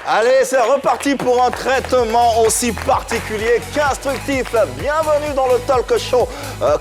Allez, c'est reparti pour un traitement aussi particulier qu'instructif. Bienvenue dans le talk show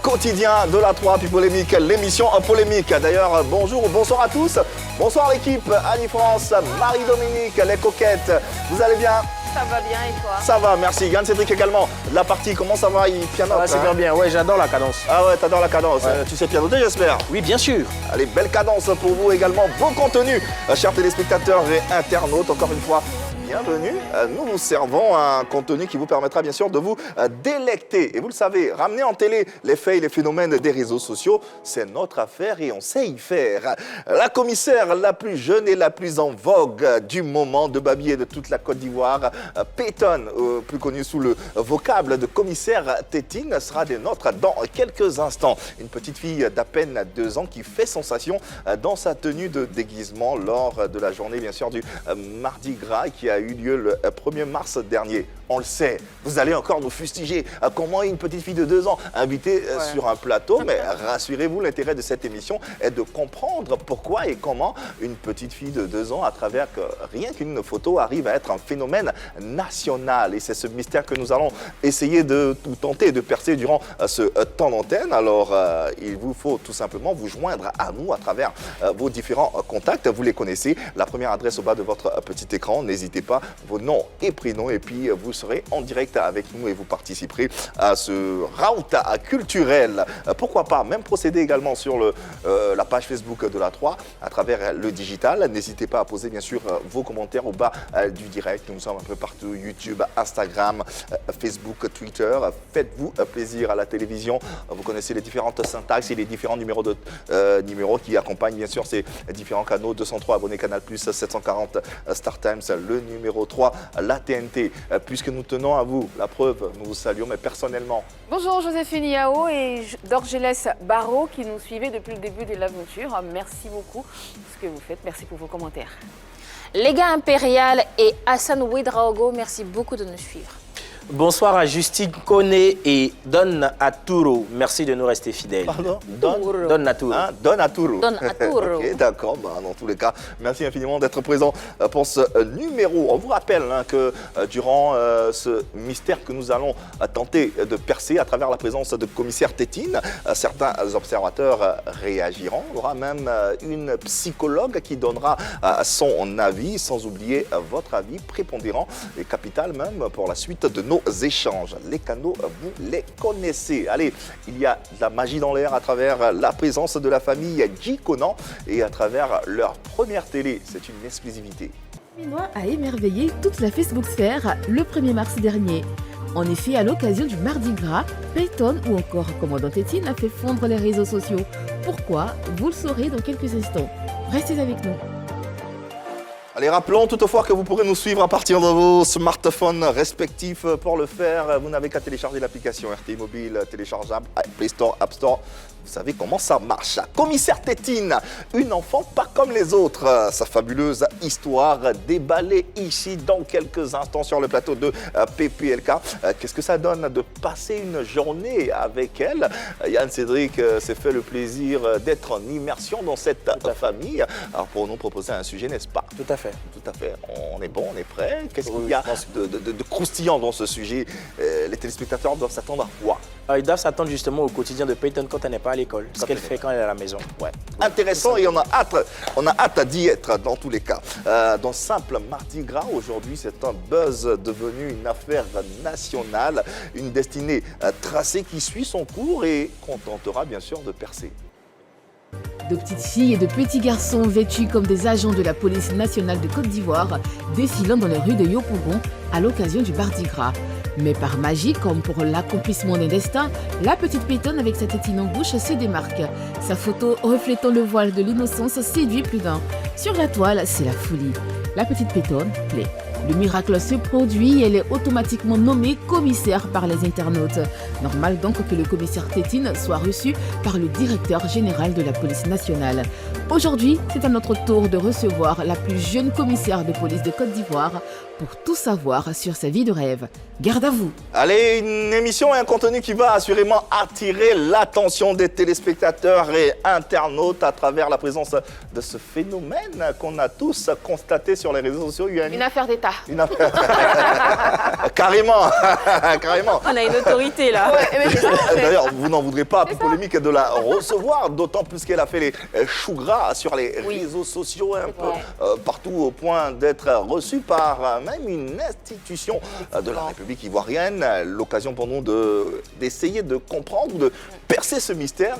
quotidien de la 3 puis polémique, l'émission polémique. D'ailleurs, bonjour ou bonsoir à tous. Bonsoir l'équipe, Annie-France, Marie-Dominique, les coquettes. Vous allez bien? Ça va bien et toi? Ça va, merci. Yann Cédric également. La partie, comment ça va? Il pianote. Ça va super bien, ouais, j'adore la cadence. Ah ouais, t'adores la cadence. Ouais. Tu sais pianoter, j'espère? Oui, bien sûr. Allez, belle cadence pour vous également. Bon contenu, chers téléspectateurs et internautes. Encore une fois, bienvenue. Nous vous servons un contenu qui vous permettra bien sûr de vous délecter. Et vous le savez, ramener en télé les faits et les phénomènes des réseaux sociaux, c'est notre affaire et on sait y faire. La commissaire la plus jeune et la plus en vogue du moment de Babi et de toute la Côte d'Ivoire, Peyton, plus connue sous le vocable de commissaire Tétine, sera des nôtres dans quelques instants. Une petite fille d'à peine 2 ans qui fait sensation dans sa tenue de déguisement lors de la journée bien sûr du Mardi Gras qui a eu lieu le 1er mars dernier. On le sait, vous allez encore nous fustiger. Comment une petite fille de 2 ans invitée sur un plateau, mais rassurez-vous, l'intérêt de cette émission est de comprendre pourquoi et comment une petite fille de 2 ans, à travers que rien qu'une photo, arrive à être un phénomène national. Et c'est ce mystère que nous allons essayer de tenter de percer durant ce temps d'antenne. Alors, il vous faut tout simplement vous joindre à nous à travers vos différents contacts. Vous les connaissez. La première adresse au bas de votre petit écran. N'hésitez pas, vos noms et prénoms. Et puis, vous serez en direct avec nous et vous participerez à ce round culturel. Pourquoi pas même procéder également sur la page Facebook de la 3 à travers le digital. N'hésitez pas à poser bien sûr vos commentaires au bas du direct. Nous sommes un peu partout, YouTube, Instagram, Facebook, Twitter. Faites-vous plaisir à la télévision. Vous connaissez les différentes syntaxes et les différents numéros qui accompagnent bien sûr ces différents canaux. 203 abonnés Canal+, 740 Star Times, le numéro 3, la TNT. Puisque nous tenons à vous, la preuve, nous vous saluons, mais personnellement. Bonjour Joséphine Yao et d'Orgelès Barreau qui nous suivez depuis le début de l'aventure. Merci beaucoup pour ce que vous faites. Merci pour vos commentaires. Les gars Impérial et Hassan Ouedraogo, merci beaucoup de nous suivre. Bonsoir à Justine Koné et Don Aturo. Merci de nous rester fidèles. Pardon? Don Aturo. Hein? Don Aturo. Don Aturo. Ok, d'accord. Dans tous les cas, merci infiniment d'être présent pour ce numéro. On vous rappelle que durant ce mystère que nous allons tenter de percer à travers la présence de commissaire Tétine, certains observateurs réagiront. Il y aura même une psychologue qui donnera son avis, sans oublier votre avis prépondérant et capital même pour la suite de nos échanges. Les canaux, vous les connaissez. Allez, il y a de la magie dans l'air à travers la présence de la famille Guy Conan et à travers leur première télé. C'est une exclusivité. Chinois a émerveillé toute la Facebook-sphère le 1er mars dernier. En effet, à l'occasion du Mardi Gras, Peyton ou encore Commandant Tétine a fait fondre les réseaux sociaux. Pourquoi? Vous le saurez dans quelques instants. Restez avec nous. Allez, rappelons toutefois que vous pourrez nous suivre à partir de vos smartphones respectifs. Pour le faire, vous n'avez qu'à télécharger l'application RTI Mobile, téléchargeable, Play Store, App Store. Vous savez comment ça marche. Commissaire Tétine, une enfant pas comme les autres. Sa fabuleuse histoire déballée ici dans quelques instants sur le plateau de PPLK. Qu'est-ce que ça donne de passer une journée avec elle? Yann Cédric s'est fait le plaisir d'être en immersion dans cette famille. Alors pour nous proposer un sujet, n'est-ce pas? Tout à fait. Tout à fait. On est bon, on est prêt. Qu'est-ce qu'il y a de croustillant dans ce sujet? Les téléspectateurs doivent s'attendre à quoi? Ils doivent s'attendre justement au quotidien de Peyton quand elle n'est pas à l'école. Ce qu'elle fait quand elle est à la maison. Ouais. Intéressant et on a hâte d'y être dans tous les cas. Dans simple Mardi Gras, aujourd'hui, c'est un buzz devenu une affaire nationale, une destinée tracée qui suit son cours et qu'on tentera bien sûr de percer. De petites filles et de petits garçons vêtus comme des agents de la police nationale de Côte d'Ivoire défilant dans les rues de Yopougon à l'occasion du Mardi Gras. Mais par magie, comme pour l'accomplissement d'un destin, la petite Peyton avec sa tétine en bouche se démarque. Sa photo reflétant le voile de l'innocence séduit plus d'un. Sur la toile, c'est la folie. La petite Peyton plaît. Le miracle se produit et elle est automatiquement nommée commissaire par les internautes. Normal donc que le commissaire Tétine soit reçu par le directeur général de la police nationale. Aujourd'hui, c'est à notre tour de recevoir la plus jeune commissaire de police de Côte d'Ivoire pour tout savoir sur sa vie de rêve. Garde à vous. Allez, une émission et un contenu qui va assurément attirer l'attention des téléspectateurs et internautes à travers la présence de ce phénomène qu'on a tous constaté sur les réseaux sociaux. Une affaire d'État. ça. Carrément, carrément. On a une autorité là. Ouais, mais c'est ça, en fait. D'ailleurs, vous n'en voudrez pas, Polémique, de la recevoir, d'autant plus qu'elle a fait les choux gras sur les réseaux sociaux, un peu partout, au point d'être reçue par même une institution de la République ivoirienne. L'occasion pour nous d'essayer de comprendre, de percer ce mystère,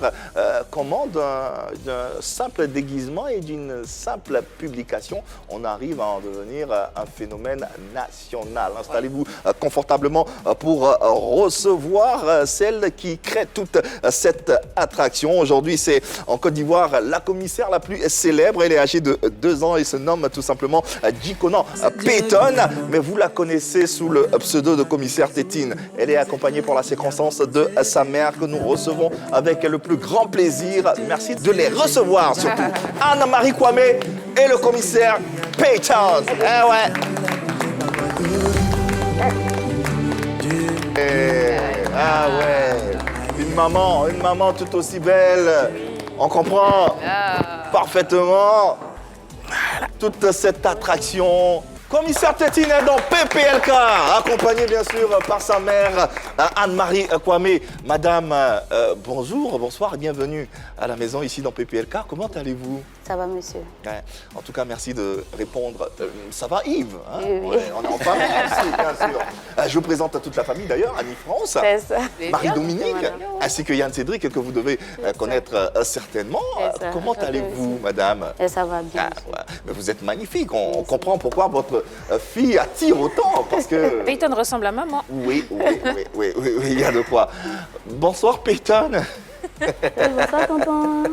comment d'un simple déguisement et d'une simple publication, on arrive à en devenir un phénomène national. Installez-vous confortablement pour recevoir celle qui crée toute cette attraction. Aujourd'hui, c'est en Côte d'Ivoire la commissaire la plus célèbre. Elle est âgée de 2 ans et se nomme tout simplement Djikonan Payton, mais vous la connaissez sous le pseudo de commissaire Tétine. Elle est accompagnée pour la circonstance de sa mère que nous recevons avec le plus grand plaisir. Merci de les recevoir, surtout Anne-Marie Kwame et le commissaire Payton. Eh ouais. Ah ouais. Une maman tout aussi belle. On comprend parfaitement toute cette attraction. Commissaire Tétine est dans PPLK, accompagné bien sûr par sa mère Anne-Marie Kwame. Madame, bonjour, bonsoir, bienvenue à la maison ici dans PPLK. Comment allez-vous? Ça va, monsieur. Ouais. En tout cas, merci de répondre. Ça va, Yves, hein? Oui. Ouais, on est en famille ici, bien sûr. Je vous présente à toute la famille d'ailleurs, Annie-France, C'est ça. Marie-Dominique, Voilà. ainsi que Yann Cédric, que vous devez connaître certainement. C'est ça. Comment allez-vous, madame? Et ça va bien, monsieur. Ouais. Mais vous êtes magnifique, on comprend pourquoi votre fille attire autant, parce que... Peyton ressemble à maman. Oui, il y a de quoi. Bonsoir, Peyton. Bonsoir, tonton.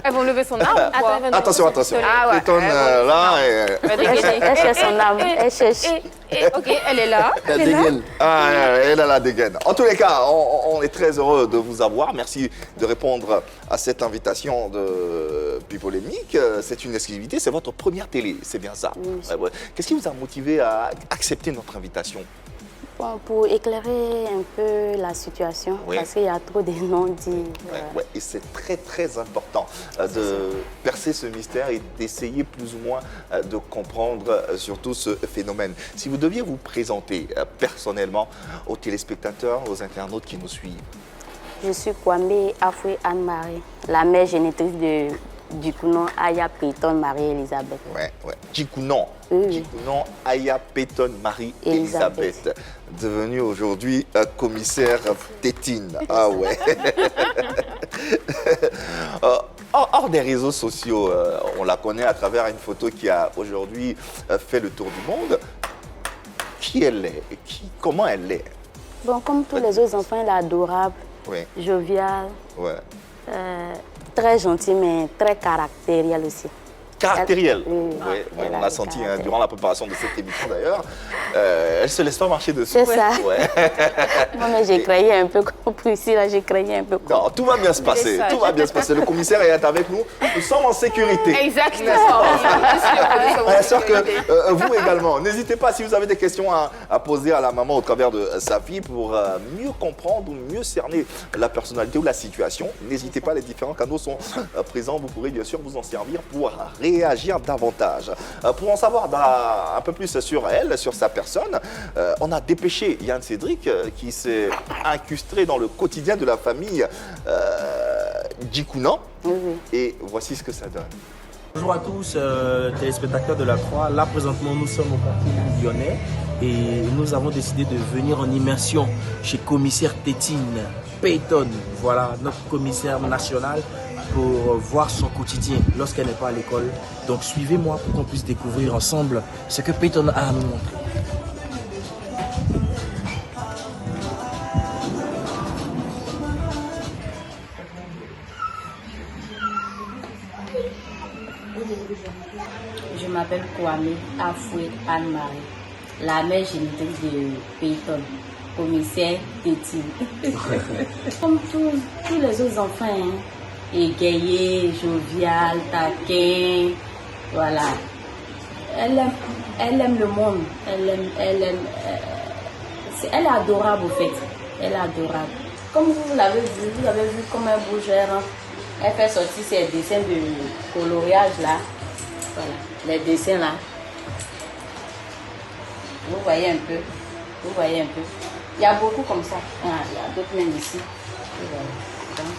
Elles vont lever son arme. ou quoi? Attention. Ah ouais. Peyton, là... Elle cherche son âme. Elle cherche. Ok, elle est là. Ah, elle a la dégaine. En tous les cas, on est très heureux de vous avoir. Merci de répondre à cette invitation de Pipolémique. C'est une exclusivité, c'est votre première télé, c'est bien ça. Oui, monsieur. Ouais. Qu'est-ce qui vous a motivé à accepter notre invitation? Bon, pour éclairer un peu la situation, Oui. parce qu'il y a trop de non-dits. Ouais. Et c'est très important de percer ce mystère et d'essayer plus ou moins de comprendre surtout ce phénomène. Si vous deviez vous présenter personnellement aux téléspectateurs, aux internautes qui nous suivent. Je suis Kwame Afoué Anne-Marie, la mère génitrice de Djikonan Aya Payton Marie-Elisabeth. Ouais. Djikonan. Oui. Djikonan Aya Payton Marie-Elisabeth, devenue aujourd'hui commissaire Tétine. Ah ouais. Hors des réseaux sociaux, on la connaît à travers une photo qui a aujourd'hui fait le tour du monde. Qui elle est et comment elle est? Bon, comme tous les autres enfants, elle est adorable, Oui. joviale, Ouais. très gentille, mais très caractérielle aussi. Caractérielle. Oui, Ouais, elle on a l'a du senti caractère. durant la préparation de cette émission d'ailleurs. Elle se laisse pas marcher dessus. C'est ça. Ouais. Moi, mais j'ai créé un peu comme Priscilla, j'ai créé un peu comme... Non, tout va bien se passer. Tout va bien se passer. Le commissaire est avec nous. Nous sommes en sécurité. Exactement. Bien sûr que vous également. N'hésitez pas si vous avez des questions à poser à la maman au travers de sa fille pour mieux comprendre ou mieux cerner la personnalité ou la situation. N'hésitez pas, les différents canaux sont présents. Vous pourrez bien sûr vous en servir pour réagir davantage. Pour en savoir un peu plus sur elle, sur sa personne, on a dépêché Yann Cédric qui s'est incrusté dans le quotidien de la famille Djikonan. Oui. Et voici ce que ça donne. Bonjour à tous, téléspectateurs de la Croix. Là, présentement, nous sommes au quartier lyonnais et nous avons décidé de venir en immersion chez commissaire Tétine Payton. Voilà, notre commissaire national, pour voir son quotidien lorsqu'elle n'est pas à l'école. Donc, suivez-moi pour qu'on puisse découvrir ensemble ce que Payton a à nous montrer. Je m'appelle Kwame Afoué Anne-Marie, la mère génitrice de Payton, commissaire Tétine. Comme tous les autres enfants, hein, égayé, jovial, taquin, voilà. Elle aime le monde, elle est adorable au fait, elle est adorable. Comme vous l'avez vu, comme un bougeur, hein. Elle fait sortir ses dessins de coloriage là. Voilà, les dessins là. Vous voyez un peu. Vous voyez un peu. Il y a beaucoup comme ça. Ah, il y a d'autres même ici. Vous voyez. Donc,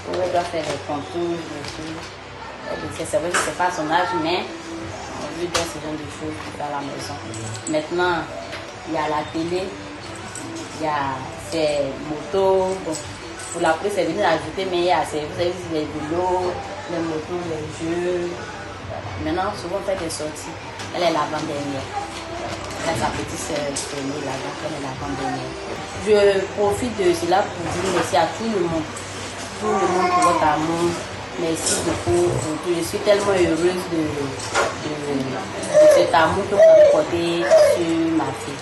on doit faire les contours, les choses. C'est vrai que c'est pas son âge, mais on lui donne ce genre de choses pour faire à la maison. Maintenant, il y a la télé, il y a ces motos. Bon, pour la police, c'est venu ajouter, mais il y a vous avez vu les vélos, les motos, les jeux. Maintenant, souvent, on fait des sorties. Elle est l'avant-dernière. Elle a sa petite sœur aînée là, donc elle est l'avant-dernière. Je profite de cela pour dire merci à tout le monde. Tout le monde pour votre amour. Merci beaucoup. Je suis tellement heureuse de cet amour que vous avez porté sur ma fille.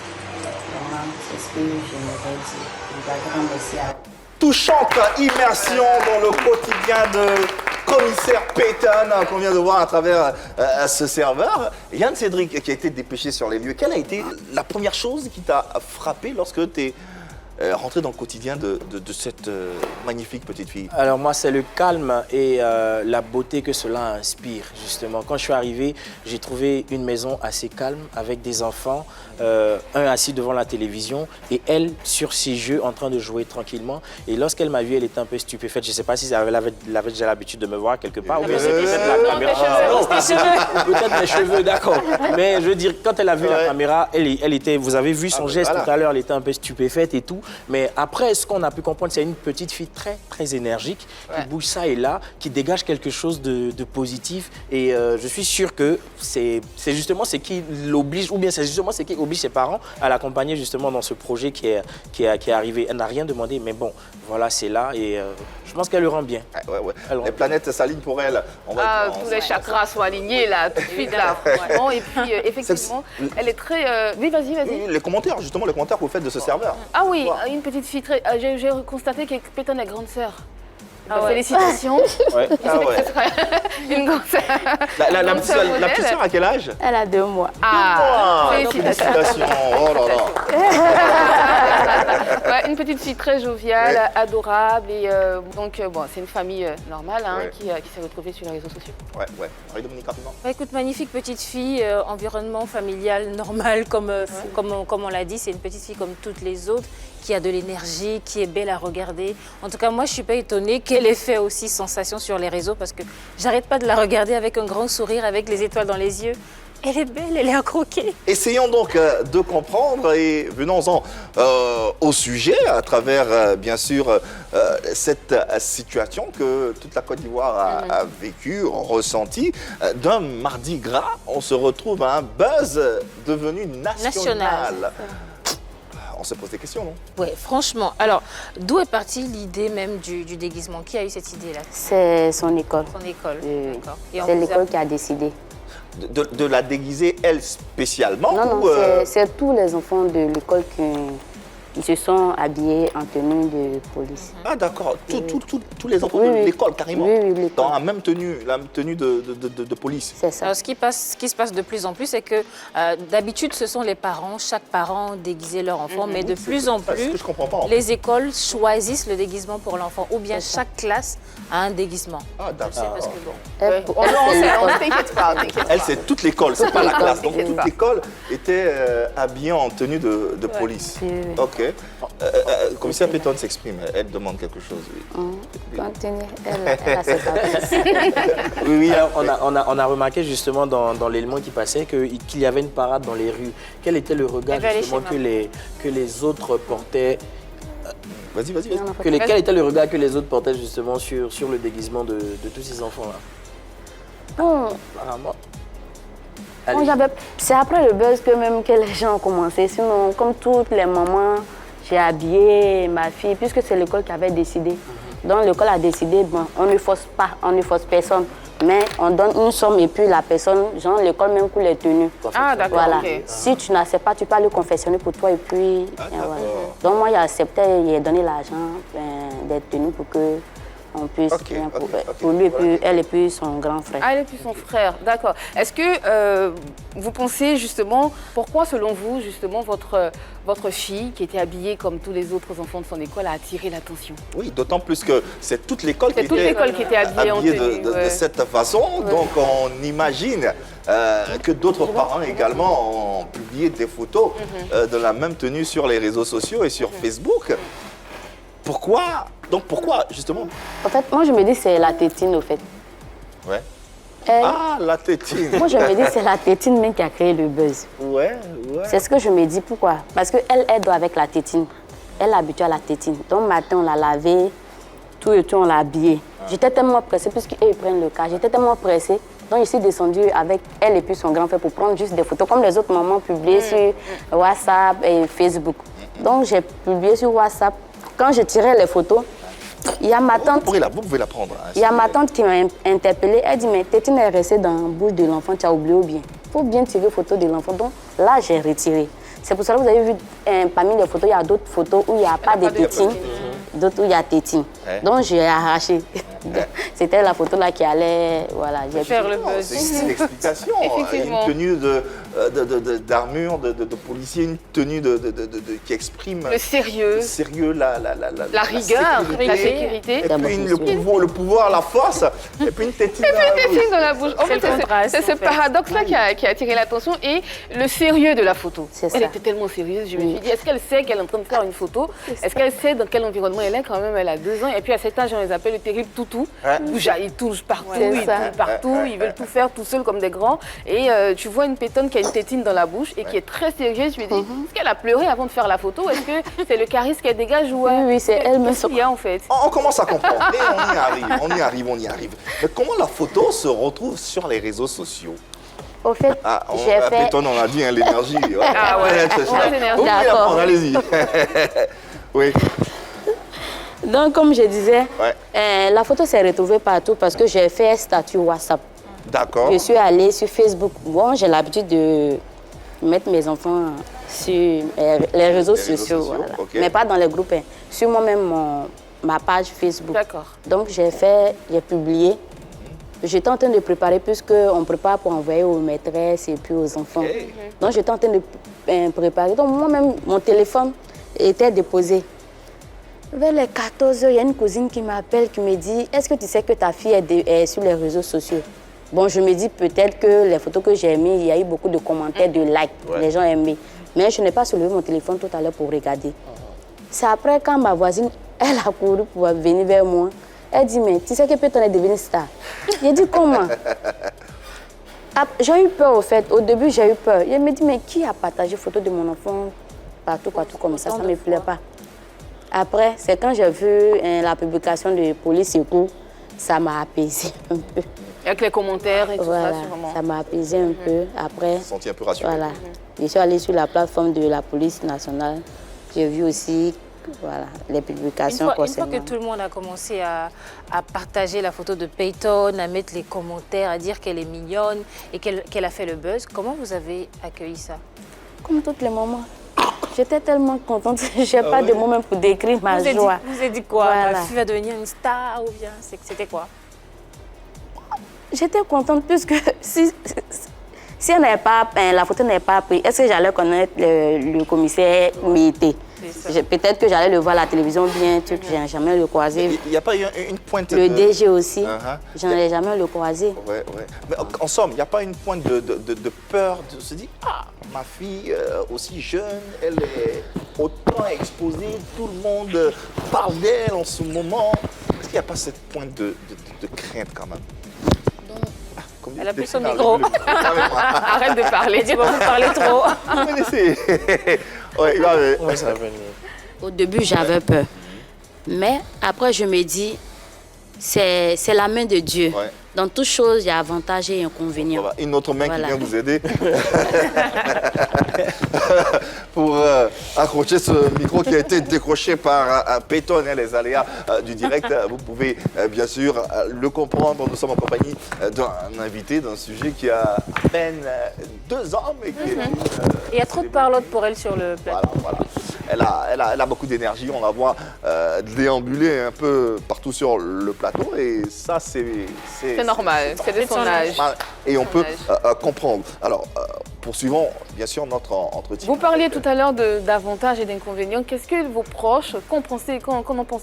Vraiment, c'est ce que j'aimerais dire. Je vous grand merci à vous. Touchante immersion dans le quotidien de commissaire Peyton qu'on vient de voir à travers ce serveur. Yann Cédric qui a été dépêché sur les lieux. Quelle a été la première chose qui t'a frappé lorsque tu es rentré dans le quotidien de cette magnifique petite fille? Alors moi, c'est le calme et la beauté que cela inspire, justement. Quand je suis arrivé, j'ai trouvé une maison assez calme avec des enfants, un assis devant la télévision et elle sur ses jeux en train de jouer tranquillement. Et lorsqu'elle m'a vu, elle était un peu stupéfaite. Je ne sais pas si elle avait déjà l'habitude de me voir quelque part ou bien c'était peut-être la caméra. Peut-être mes cheveux, d'accord. Mais je veux dire, quand elle a vu la caméra, elle était, vous avez vu son geste tout à l'heure, elle était un peu stupéfaite et tout. Mais après, ce qu'on a pu comprendre, c'est une petite fille très, très énergique, qui bouge ça et là, qui dégage quelque chose de positif. Et je suis sûr que c'est justement ce qui l'oblige, ou bien c'est justement ce qui oblige ses parents à l'accompagner justement dans ce projet qui est arrivé. Elle n'a rien demandé, mais bon, voilà, c'est là et je pense qu'elle le rend bien. Les planètes s'alignent pour elle. Tous les chakras sont alignés là, tout de suite là, franchement. Et puis effectivement, elle est très... Oui, vas-y. Les commentaires, justement, les commentaires que vous faites de ce serveur. Ah oui, une petite fille très... J'ai constaté que Peyton est grande sœur. Félicitations. Une grande sœur. La petite sœur à quel âge? Elle a 2 mois. Félicitations. Oh là là. Une petite fille très joviale, adorable. Et donc, bon, c'est une famille normale qui s'est retrouvée sur les réseaux sociaux. Marie-Dominique, rapidement. Écoute, magnifique petite fille, environnement familial normal, comme on l'a dit. C'est une petite fille comme toutes les autres, qui a de l'énergie, qui est belle à regarder. En tout cas, moi, je ne suis pas étonnée qu'elle ait fait aussi sensation sur les réseaux parce que j'arrête pas de la regarder avec un grand sourire, avec les étoiles dans les yeux. Elle est belle, elle est à croquer. Essayons donc de comprendre et venons-en au sujet à travers, bien sûr, cette situation que toute la Côte d'Ivoire a vécue, ressentie. D'un mardi gras, on se retrouve à un buzz devenu national. On se pose des questions, non? Oui, franchement. Alors, d'où est partie l'idée même du déguisement? Qui a eu cette idée-là? C'est son école. Son école, d'accord. C'est l'école qui a décidé. De la déguiser, elle, spécialement? Non, c'est tous les enfants de l'école qui se sont habillés en tenue de police. Ah d'accord, tous les enfants de l'école, carrément? Oui, l'école. Dans la même tenue de police? C'est ça. Alors, ce qui se passe de plus en plus, c'est que d'habitude, ce sont les parents, chaque parent déguisait leur enfant, mais de plus en plus, que je comprends pas, les écoles choisissent le déguisement pour l'enfant, ou bien chaque classe a un déguisement. Ah d'accord. On ne t'inquiète pas. Elle, c'est toute l'école, c'est pas la classe. Donc toute l'école était habillée en tenue de police. Ok. Commissaire Peyton s'exprime, elle demande quelque chose. Continue, elle a ses papiers. Oui. Alors, on a remarqué justement dans l'élément qui passait qu'il y avait une parade dans les rues. Quel était le regard justement que les autres portaient? Vas-y. Quel était le regard que les autres portaient justement sur le déguisement de tous ces enfants-là? Bon, c'est après le buzz que les gens ont commencé. Sinon, comme toutes les mamans, j'ai habillé ma fille, puisque c'est l'école qui avait décidé. Donc l'école a décidé, bon, on ne force pas, on ne force personne. Mais on donne une somme et puis la personne, genre l'école même coule les tenues. Ah d'accord, voilà. Si tu n'acceptes pas, tu peux aller confectionner pour toi et puis... voilà. Donc moi, j'ai accepté, j'ai donné l'argent des tenues pour que... on puisse pour lui et puis elle et puis son grand frère. Ah, elle et puis son frère, d'accord. Est-ce que vous pensez justement, pourquoi selon vous, justement, votre fille, qui était habillée comme tous les autres enfants de son école, a attiré l'attention? Oui, d'autant plus que c'est toute l'école qui était habillée en tenue, de cette façon. Donc on imagine que d'autres parents également ont publier des photos de la même tenue sur les réseaux sociaux et sur Facebook. Pourquoi? Donc pourquoi, justement? En fait, moi, je me dis c'est la tétine, au fait. Ouais. Elle- Ah, la tétine. Moi, je me dis c'est la tétine même qui a créé le buzz. Ouais. C'est ce que je me dis. Pourquoi? Parce qu'elle aide avec la tétine. Elle est habituée à la tétine. Donc, matin, on l'a lavée, tout et tout, on l'a habillée. J'étais tellement pressée, puisqu'eux, ils prennent le cas. J'étais tellement pressée. Donc, je suis descendue avec elle et puis son grand frère pour prendre juste des photos, comme les autres mamans publiées sur WhatsApp et Facebook. Donc, j'ai publié sur WhatsApp. Quand je tirais les photos, il y a ma tante. Vous pouvez la prendre. Hein, Il y a ma tante qui m'a interpellée. Elle dit, mais tétine est restée dans la bouche de l'enfant, tu as oublié ou bien? Il faut bien tirer photo de l'enfant. Donc là, j'ai retiré. C'est pour ça que vous avez vu, parmi les photos, il y a d'autres photos où il n'y a pas de tétine, d'autres où il y a tétine. Ouais. Donc j'ai arraché. C'était la photo là qui allait, voilà. J'ai Faire le Non, buzz. c'est une explication. Effectivement. Une tenue d'armure, de policier, une tenue qui exprime Le sérieux, le sérieux, la rigueur, la sécurité. sécurité. Et puis le pouvoir, la force, et puis une tétine. Tétine dans la bouche. En fait, le contraste, c'est ce en fait. paradoxe-là qui a attiré l'attention et le sérieux de la photo. C'est Elle ça. était tellement sérieuse, je me suis dit, est-ce qu'elle sait qu'elle est en train de faire une photo? Est-ce qu'elle sait dans quel environnement elle est? Quand même, elle a 2 ans. Et puis à cet âge, on les appelle le terrible toutou. Ouais. Ils touchent partout, C'est ils ça. touchent partout, ils veulent tout faire tout seuls comme des grands. Et tu vois une pétonne qui a une tétine dans la bouche et qui est très sérieuse. Je me dis, est-ce qu'elle a pleuré avant de faire la photo? Est-ce que c'est le charisme qu'elle dégage ou Oui, c'est elle-même. Qu'est-ce qu'il y a en fait? On commence à comprendre. Et on y arrive. Mais comment la photo se retrouve sur les réseaux sociaux? Au fait, j'ai fait... Pétonne, on a dit, hein, l'énergie. Ouais. Ah ouais, c'est ça. on a l'énergie. Vous pouvez la D'accord. prendre, allez-y. Oui. Donc, comme je disais, Ouais. la photo s'est retrouvée partout parce que j'ai fait un statut WhatsApp. D'accord. Je suis allée sur Facebook. Bon, j'ai l'habitude de mettre mes enfants sur les réseaux sociaux, voilà. ok. Mais pas dans les groupes, hein. Sur moi-même, ma page Facebook. D'accord. Donc, j'ai publié. J'étais en train de préparer, puisqu'on prépare pour envoyer aux maîtresses et puis aux enfants. Ok. Donc, j'étais en train de préparer. Donc, moi-même, mon téléphone était déposé. Vers les 14 h, il y a une cousine qui m'appelle, qui me dit, est-ce que tu sais que ta fille est sur les réseaux sociaux? Bon, je me dis peut-être que les photos que j'ai mises, il y a eu beaucoup de commentaires, de likes, les gens aimé. Mais je n'ai pas soulevé mon téléphone tout à l'heure pour regarder. C'est après quand ma voisine, elle a couru pour venir vers moi. Elle dit, mais tu sais que Pétonne est devenue star. J'ai dit, comment? J'ai eu peur, au fait. Au début, j'ai eu peur. Elle me dit, mais qui a partagé photo de mon enfant partout comme ça? Ça ne me plaît pas. Après, c'est quand j'ai vu la publication de Police Secours, ça m'a apaisé un peu. Avec les commentaires et tout Voilà, ça, sûrement. ça m'a apaisé un peu. Après, Senti un peu rassuré. voilà, je suis allée sur la plateforme de la police nationale. J'ai vu aussi, voilà, les publications Une fois concernant. que tout le monde a commencé à partager la photo de Peyton, à mettre les commentaires, à dire qu'elle est mignonne et qu'elle a fait le buzz, comment vous avez accueilli ça? Comme toutes les mamans. J'étais tellement contente. Je n'ai pas de mots même pour décrire ma joie. Vous avez dit quoi? Voilà. Ma fille va devenir une star ou bien c'était quoi? J'étais contente puisque si elle n'avait pas, la photo n'avait pas pris, est-ce que j'allais connaître le commissaire Mété? Peut-être que j'allais le voir à la télévision bien, je n'ai jamais le croisé. Il n'y a pas eu une pointe Le de... DG aussi, Uh-huh. je n'en ai jamais le croisé. Ouais. Mais en somme, il n'y a pas une pointe de peur de se dire, ah, ma fille aussi jeune, elle est autant exposée, tout le monde parle d'elle en ce moment. Est-ce qu'il n'y a pas cette pointe de crainte quand même? Elle a plus son micro. Arrête de parler. Tu vas vous parler trop. Vous connaissez? Ouais, Oui, ça va venir. Au début, j'avais peur. Mais après, je me dis, c'est la main de Dieu. Ouais. Dans toute chose, il y a avantages et inconvénients. Voilà, une autre main Voilà. qui vient vous aider pour accrocher ce micro qui a été décroché par Pétonne, les aléas du direct. Vous pouvez bien sûr le comprendre. Nous sommes en compagnie d'un invité, d'un sujet qui a à peine 2 ans, mais qui est... Il y a trop de parlotte pour elle sur le plateau. Voilà. Elle a beaucoup d'énergie, on la voit déambuler un peu partout sur le plateau et ça c'est C'est normal, c'est de son âge. et on peut comprendre. Alors, poursuivons bien sûr notre entretien. Vous parliez tout à l'heure d'avantages et d'inconvénients. Qu'est-ce que vos proches, qu'en pensez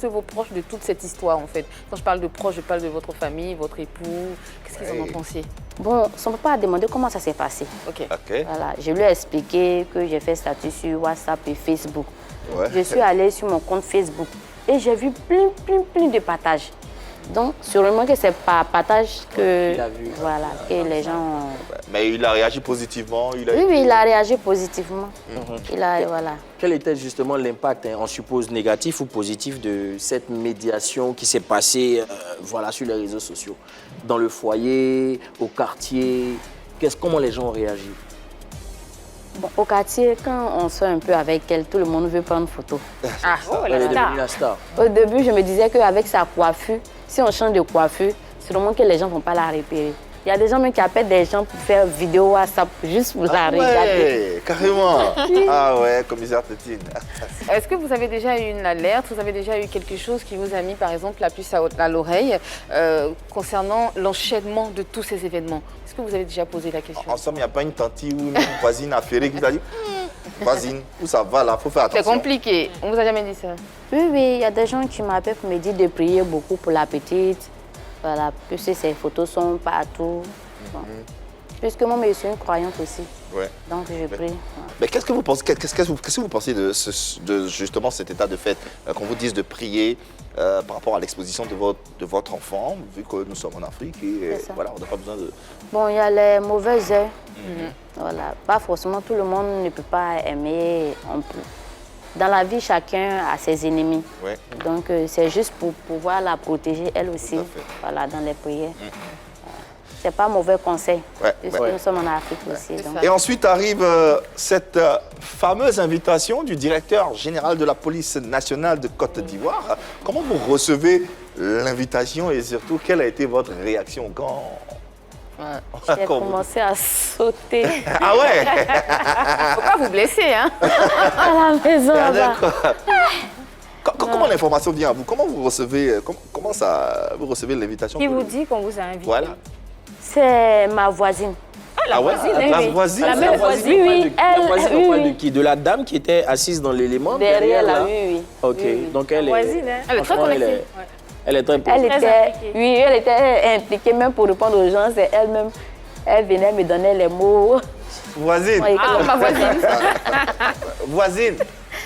vos proches de toute cette histoire en fait? Quand je parle de proches, je parle de votre famille, votre époux. Qu'est-ce qu'ils en ont pensé? Bon, son papa a demandé comment ça s'est passé. Ok. Voilà, je lui ai expliqué que j'ai fait statut sur WhatsApp et Facebook. Ouais. Je suis allée sur mon compte Facebook et j'ai vu plein de partages. Donc, sûrement que c'est par partage que, voilà, que les gens ont... Mais il a réagi positivement. Oui, il a réagi positivement. Voilà. Quel était justement l'impact, on suppose négatif ou positif, de cette médiation qui s'est passée voilà, sur les réseaux sociaux? Dans le foyer, au quartier, comment les gens ont réagi? Bon, au quartier, quand on sort un peu avec elle, tout le monde veut prendre photo. Ah, Elle est devenue la star. Au début, je me disais qu'avec sa coiffure, si on change de coiffure, c'est vraiment que les gens ne vont pas la repérer. Il y a des gens même qui appellent des gens pour faire vidéo WhatsApp juste pour la regarder. Ouais, carrément. Ah ouais, commissaire Tétine. Est-ce que vous avez déjà eu une alerte, vous avez déjà eu quelque chose qui vous a mis par exemple la puce à l'oreille concernant l'enchaînement de tous ces événements? Est-ce que vous avez déjà posé la question? En somme, il n'y a pas une tante ou une voisine affairée qui vous a dit voisine, où ça va là, il faut faire attention. C'est compliqué. On vous a jamais dit ça? Oui, il y a des gens qui m'appellent pour me dire de prier beaucoup pour la petite. Voilà, puisque ces photos sont partout. Bon. Puisque moi, je suis une croyante aussi. Ouais. Donc, je prie. Ouais. Mais qu'est-ce que vous pensez, qu'est-ce que vous pensez de justement cet état de fait, qu'on vous dise de prier par rapport à l'exposition de votre enfant, vu que nous sommes en Afrique et voilà, on n'a pas besoin de... Bon, il y a les mauvaises heures. Voilà, pas forcément tout le monde ne peut pas aimer. Dans la vie, chacun a ses ennemis. Ouais. Donc, c'est juste pour pouvoir la protéger, elle aussi, voilà, dans les prières. C'est pas un mauvais conseil, puisque nous sommes en Afrique aussi. Donc. Et ensuite arrive cette fameuse invitation du directeur général de la police nationale de Côte d'Ivoire. Comment vous recevez l'invitation et surtout, quelle a été votre réaction quand... J'ai commencé à sauter. Ah ouais? Faut pas vous blesser, hein? À la maison, Comment l'information vient à vous? Comment vous recevez, vous recevez l'invitation? Qui vous dit qu'on vous a invité? Voilà. C'est ma voisine. Ah, la voisine, la voisine? La même voisine, oui. La voisine, on parle de qui? De la dame qui était assise dans l'élément? Derrière là, oui. Ok, donc elle est... voisine, hein? Elle est très connectée. Elle est très impliquée. Oui, elle était impliquée même pour répondre aux gens. C'est elle-même. Elle venait me donner les mots. Voisine. Ah, ma voisine. Voisine.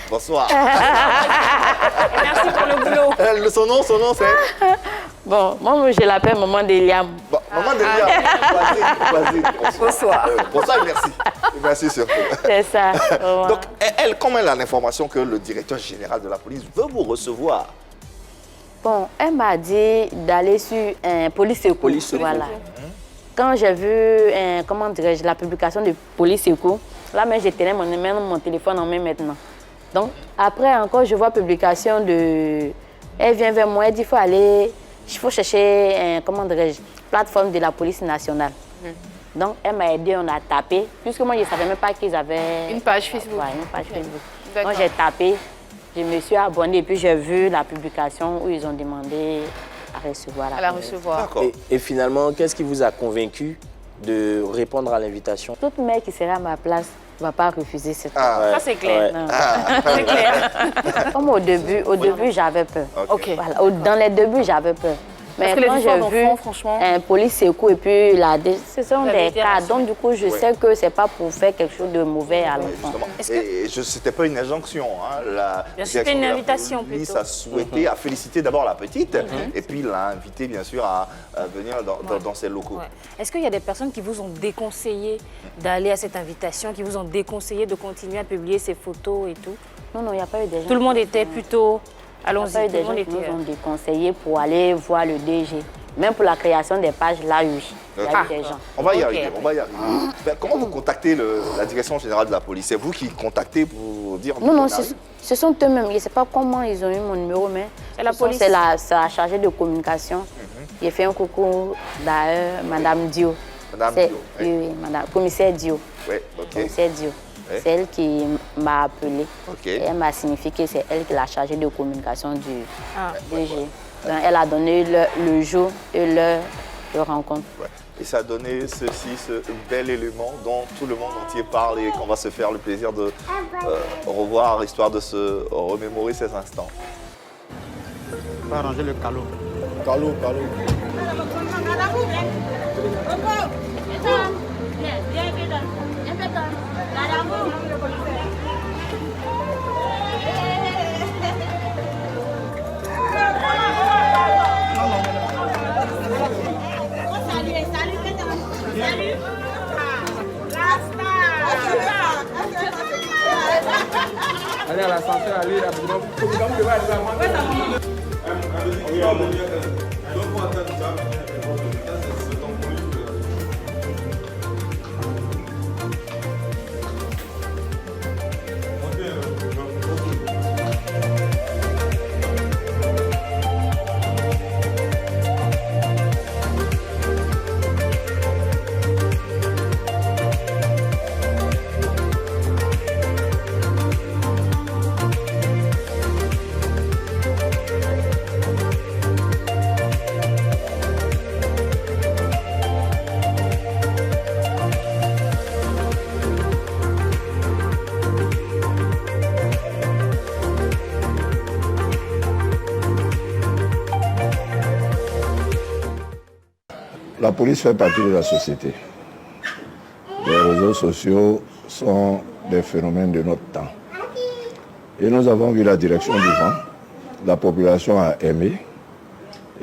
Bonsoir. Merci pour le boulot. Son nom, c'est... Bon, moi, je l'appelle Maman d'Eliam. Bon, Maman d'Eliam. Voisine. Bonsoir. Bonsoir et merci. Merci surtout. C'est ça. Donc, elle, comment elle a l'information que le directeur général de la police veut vous recevoir? Bon, elle m'a dit d'aller sur Police Secours. Voilà. Quand j'ai vu, comment dirais-je, la publication de Police Secours, là même je tenais mon téléphone en main maintenant. Donc après encore je vois publication de, elle vient vers moi, elle dit il faut chercher, comment dirais-je, plateforme de la police nationale. Donc elle m'a aidé, on a tapé, puisque moi je ne savais même pas qu'ils avaient une page Facebook. Ouais, une page Facebook. Donc j'ai tapé. Je me suis abonnée et puis j'ai vu la publication où ils ont demandé à recevoir la recevoir. Et finalement, qu'est-ce qui vous a convaincu de répondre à l'invitation? Toute mère qui sera à ma place ne va pas refuser cette Ça, c'est clair. C'est clair. Comme au début j'avais peur. Okay. Voilà. Dans les débuts, j'avais peur. Mais quand j'ai vu Police Secours et puis ce sont des cas. Donc du coup, je sais que c'est pas pour faire quelque chose de mauvais à l'enfant. Et c'était pas une injonction. Hein. C'était une invitation plutôt. La police a souhaité, a félicité d'abord la petite et puis l'a invité bien sûr à venir dans ses locaux. Est-ce qu'il y a des personnes qui vous ont déconseillé d'aller à cette invitation, qui vous ont déconseillé de continuer à publier ces photos et tout? Non, il n'y a pas eu des gens. Tout le monde était plutôt... Allons-y, tout le monde nous ont déconseillé pour aller voir le DG. Même pour la création des pages, là, oui. Il y a eu des gens. On va y arriver, on va y arriver. Comment vous contactez la direction générale de la police? C'est vous qui contactez pour dire... Non, ce sont eux-mêmes. Je ne sais pas comment ils ont eu mon numéro, mais c'est la police. C'est la chargée de communication. J'ai fait un coucou d'ailleurs, Madame Dio. Madame Dio. Oui, Madame, commissaire Dio. Oui, ok. Commissaire Dio. C'est elle qui m'a appelé. Okay. Et elle m'a signifié que c'est elle qui est la chargée de communication du DG. Donc, elle a donné le jour et l'heure de rencontre. Et ça a donné ce bel élément dont tout le monde entier parle et qu'on va se faire le plaisir de revoir, histoire de se remémorer ces instants. On va arranger le calot. Calot. Allez à l'ascenseur, allez là. La police fait partie de la société. Les réseaux sociaux sont des phénomènes de notre temps. Et nous avons vu la direction du vent. La population a aimé.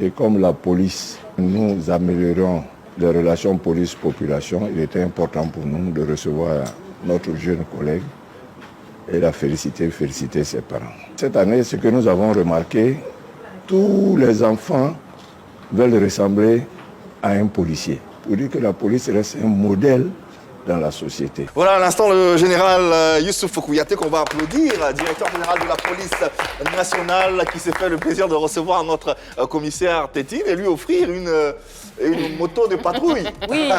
Et comme la police, nous améliorons les relations police-population, il était important pour nous de recevoir notre jeune collègue et la féliciter ses parents. Cette année, ce que nous avons remarqué, tous les enfants veulent ressembler à un policier, pour dire que la police reste un modèle dans la société. Voilà à l'instant le général Youssouf Kouyaté qu'on va applaudir, directeur général de la police nationale, qui s'est fait le plaisir de recevoir notre commissaire Tétine et lui offrir une moto de patrouille. Oui.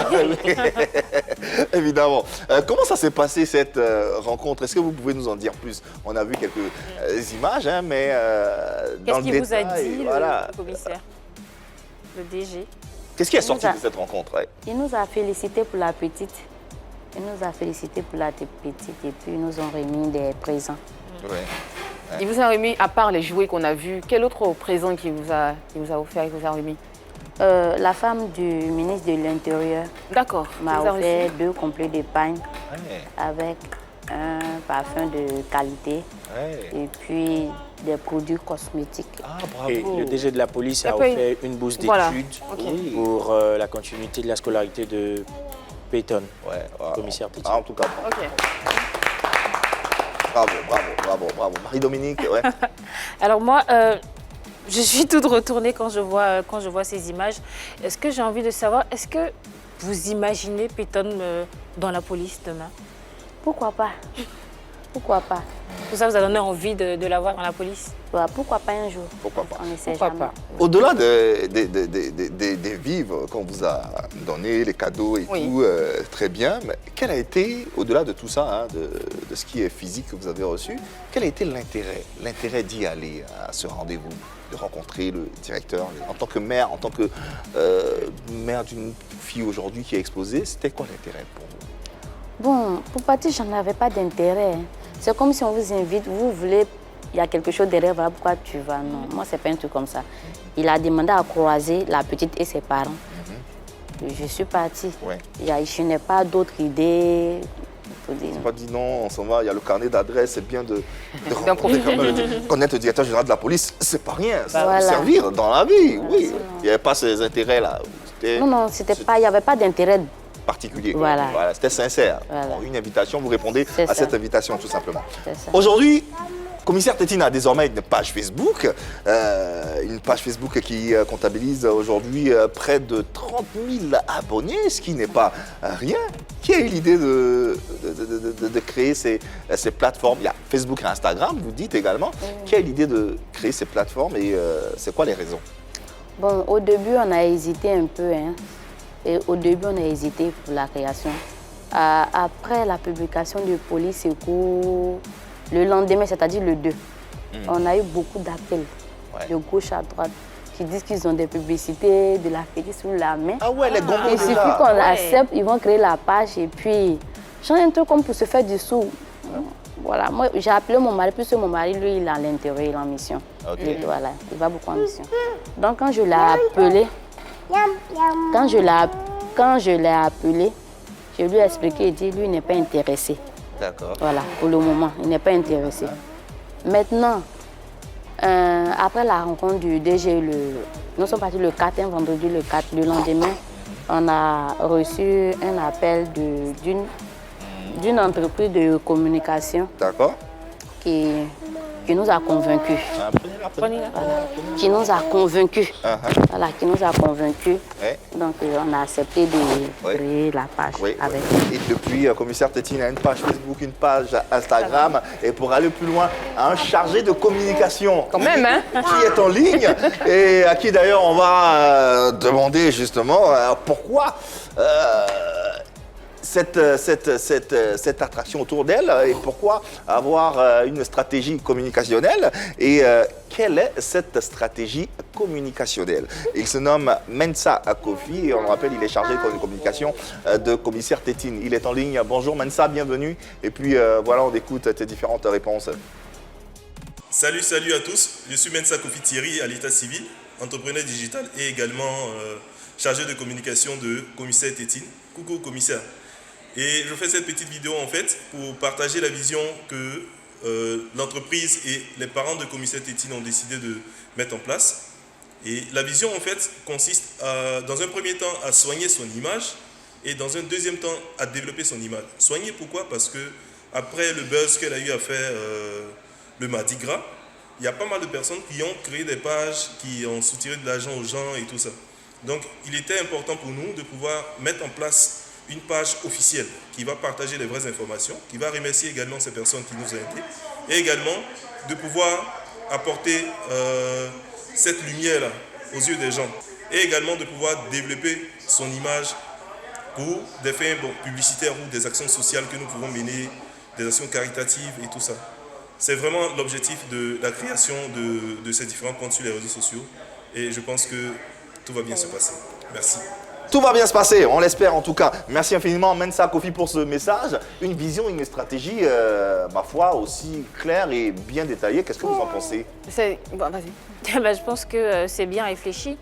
Évidemment. Comment ça s'est passé cette rencontre? Est-ce que vous pouvez nous en dire plus? On a vu quelques images, hein, mais dans le détail... Qu'est-ce qu'il vous a dit, voilà. le commissaire, le DG? Qu'est-ce qui est sorti de cette rencontre? Il nous a félicité pour la petite. Il nous a félicité pour la petite et puis ils nous ont remis des présents. Ouais. Il vous a remis, à part les jouets qu'on a vus, quel autre présent qu'il vous a offert, il vous a remis? La femme du ministre de l'Intérieur D'accord. m'a Vous a offert reçu 2 complets de pagne Ouais. avec un parfum de qualité Ouais. et puis des produits cosmétiques. Ah, bravo. Et le DG de la police a Après, offert une bourse d'études voilà. Ok. pour la continuité de la scolarité de Peyton, Ouais, commissaire Tétine. en tout cas, Ok. bravo. Marie-Dominique, ouais. Alors moi, je suis toute retournée quand je vois ces images. Est-ce que j'ai envie de savoir, est-ce que vous imaginez Peyton dans la police demain? Pourquoi pas? Pourquoi pas? Tout ça vous a donné envie de la voir dans la police? Ouais, pourquoi pas un jour? Pourquoi pas? On ne sait Pourquoi jamais. pas? Au-delà des vivres qu'on vous a donnés, les cadeaux et Oui. tout, très bien, mais quel a été, au-delà de tout ça, hein, de ce qui est physique que vous avez reçu, quel a été l'intérêt d'y aller à ce rendez-vous, de rencontrer le directeur, en tant que mère, en tant que mère d'une fille aujourd'hui qui est exposée, c'était quoi l'intérêt pour vous? Bon, pour partir, j'en avais pas d'intérêt. Hein. C'est comme si on vous invite, vous voulez, il y a quelque chose derrière, voilà pourquoi tu vas. Non, moi, c'est pas un truc comme ça. Il a demandé à croiser la petite et ses parents. Je suis partie. Ouais. Je n'ai pas d'autres idées. C'est pas dit non, on s'en va, il y a le carnet d'adresse, c'est bien de D'en rencontrer, profiter. connaître le directeur général de la police, c'est pas rien, ça peut Voilà. servir dans la vie, Voilà, oui. sinon- Il n'y avait pas ces intérêts-là, c'était Non, c'était pas, il n'y avait pas d'intérêt. particulier. Voilà. C'était sincère. Voilà. Bon, une invitation, vous répondez C'est à ça. cette invitation, tout simplement. C'est ça. Aujourd'hui, commissaire Tétine a désormais une page Facebook, qui comptabilise aujourd'hui près de 30 000 abonnés, ce qui n'est pas rien. Qui a eu l'idée de créer ces plateformes? Il y a Facebook et Instagram, vous dites également. Qui a eu l'idée de créer ces plateformes et c'est quoi les raisons? Bon, au début, on a hésité un peu. Hein. Et au début, on a hésité pour la création. Après la publication de Police Éco, le lendemain, c'est-à-dire le 2, on a eu beaucoup d'appels de gauche à droite. qui disent qu'ils ont des publicités, de la fétiche sous la main. Ah ouais, les gombos Il suffit déjà. qu'on accepte, ils vont créer la page et puis changer un truc comme pour se faire du sou. Voilà, moi j'ai appelé mon mari, puisque mon mari, lui, il est à l'intérieur, il est en mission. Ok. Voilà, il va beaucoup en mission. Donc quand je l'ai appelé, je lui ai expliqué, il dit, lui, il n'est pas intéressé. D'accord. Voilà, pour le moment, il n'est pas intéressé. Maintenant, après la rencontre du DG, nous sommes partis le 4, un vendredi le 4, le lendemain, on a reçu un appel d'une entreprise de communication D'accord. qui nous a convaincus. Voilà, qui nous a convaincus. Voilà, qui nous a convaincus. Ouais. Donc, on a accepté de créer la page Oui, avec. Et depuis, commissaire Tétine a une page Facebook, une page Instagram. Et pour aller plus loin, un chargé de communication. Quand même, hein? Qui est en ligne et à qui d'ailleurs on va demander justement pourquoi cette attraction autour d'elle et pourquoi avoir une stratégie communicationnelle et quelle est cette stratégie communicationnelle. Il se nomme Mensa Kofi et on le rappelle, il est chargé de communication de commissaire Tétine. Il est en ligne. Bonjour Mensa, bienvenue. Et puis voilà, on écoute tes différentes réponses. Salut à tous. Je suis Mensa Kofi Thierry à l'état civil, entrepreneur digital et également chargé de communication de commissaire Tétine. Coucou commissaire. Et je fais cette petite vidéo en fait pour partager la vision que l'entreprise et les parents de commissaire Tétine ont décidé de mettre en place. Et la vision en fait consiste dans un premier temps à soigner son image et dans un deuxième temps à développer son image. Soigner pourquoi? Parce que après le buzz qu'elle a eu à faire le Mardi Gras, il y a pas mal de personnes qui ont créé des pages, qui ont soutiré de l'argent aux gens et tout ça. Donc il était important pour nous de pouvoir mettre en place une page officielle qui va partager les vraies informations, qui va remercier également ces personnes qui nous ont aidés, et également de pouvoir apporter cette lumière aux yeux des gens, et également de pouvoir développer son image pour des fins publicitaires ou des actions sociales que nous pouvons mener, des actions caritatives et tout ça. C'est vraiment l'objectif de la création de ces différents comptes sur les réseaux sociaux, et je pense que tout va bien se passer. Merci. Tout va bien se passer, on l'espère en tout cas. Merci infiniment Mensa Kofi pour ce message. Une vision, une stratégie, ma foi, aussi claire et bien détaillée. Qu'est-ce que vous en pensez? Bon, vas-y. Je pense que c'est bien réfléchi.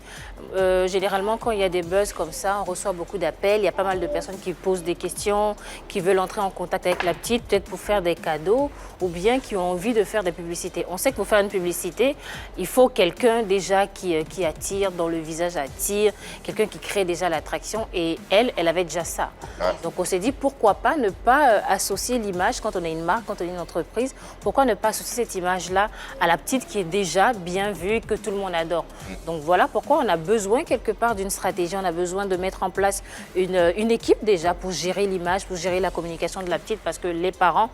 Généralement, quand il y a des buzz comme ça, on reçoit beaucoup d'appels. Il y a pas mal de personnes qui posent des questions, qui veulent entrer en contact avec la petite, peut-être pour faire des cadeaux, ou bien qui ont envie de faire des publicités. On sait que pour faire une publicité, il faut quelqu'un déjà qui attire, dont le visage attire, quelqu'un qui crée déjà l'attraction. Et elle avait déjà ça. Ouais. Donc on s'est dit, pourquoi pas ne pas associer l'image, quand on a une marque, quand on a une entreprise, pourquoi ne pas associer cette image-là à la petite qui est déjà bien vue, que tout le monde adore. Donc voilà pourquoi on a besoin quelque part d'une stratégie, on a besoin de mettre en place une équipe déjà pour gérer l'image, pour gérer la communication de la petite, parce que les parents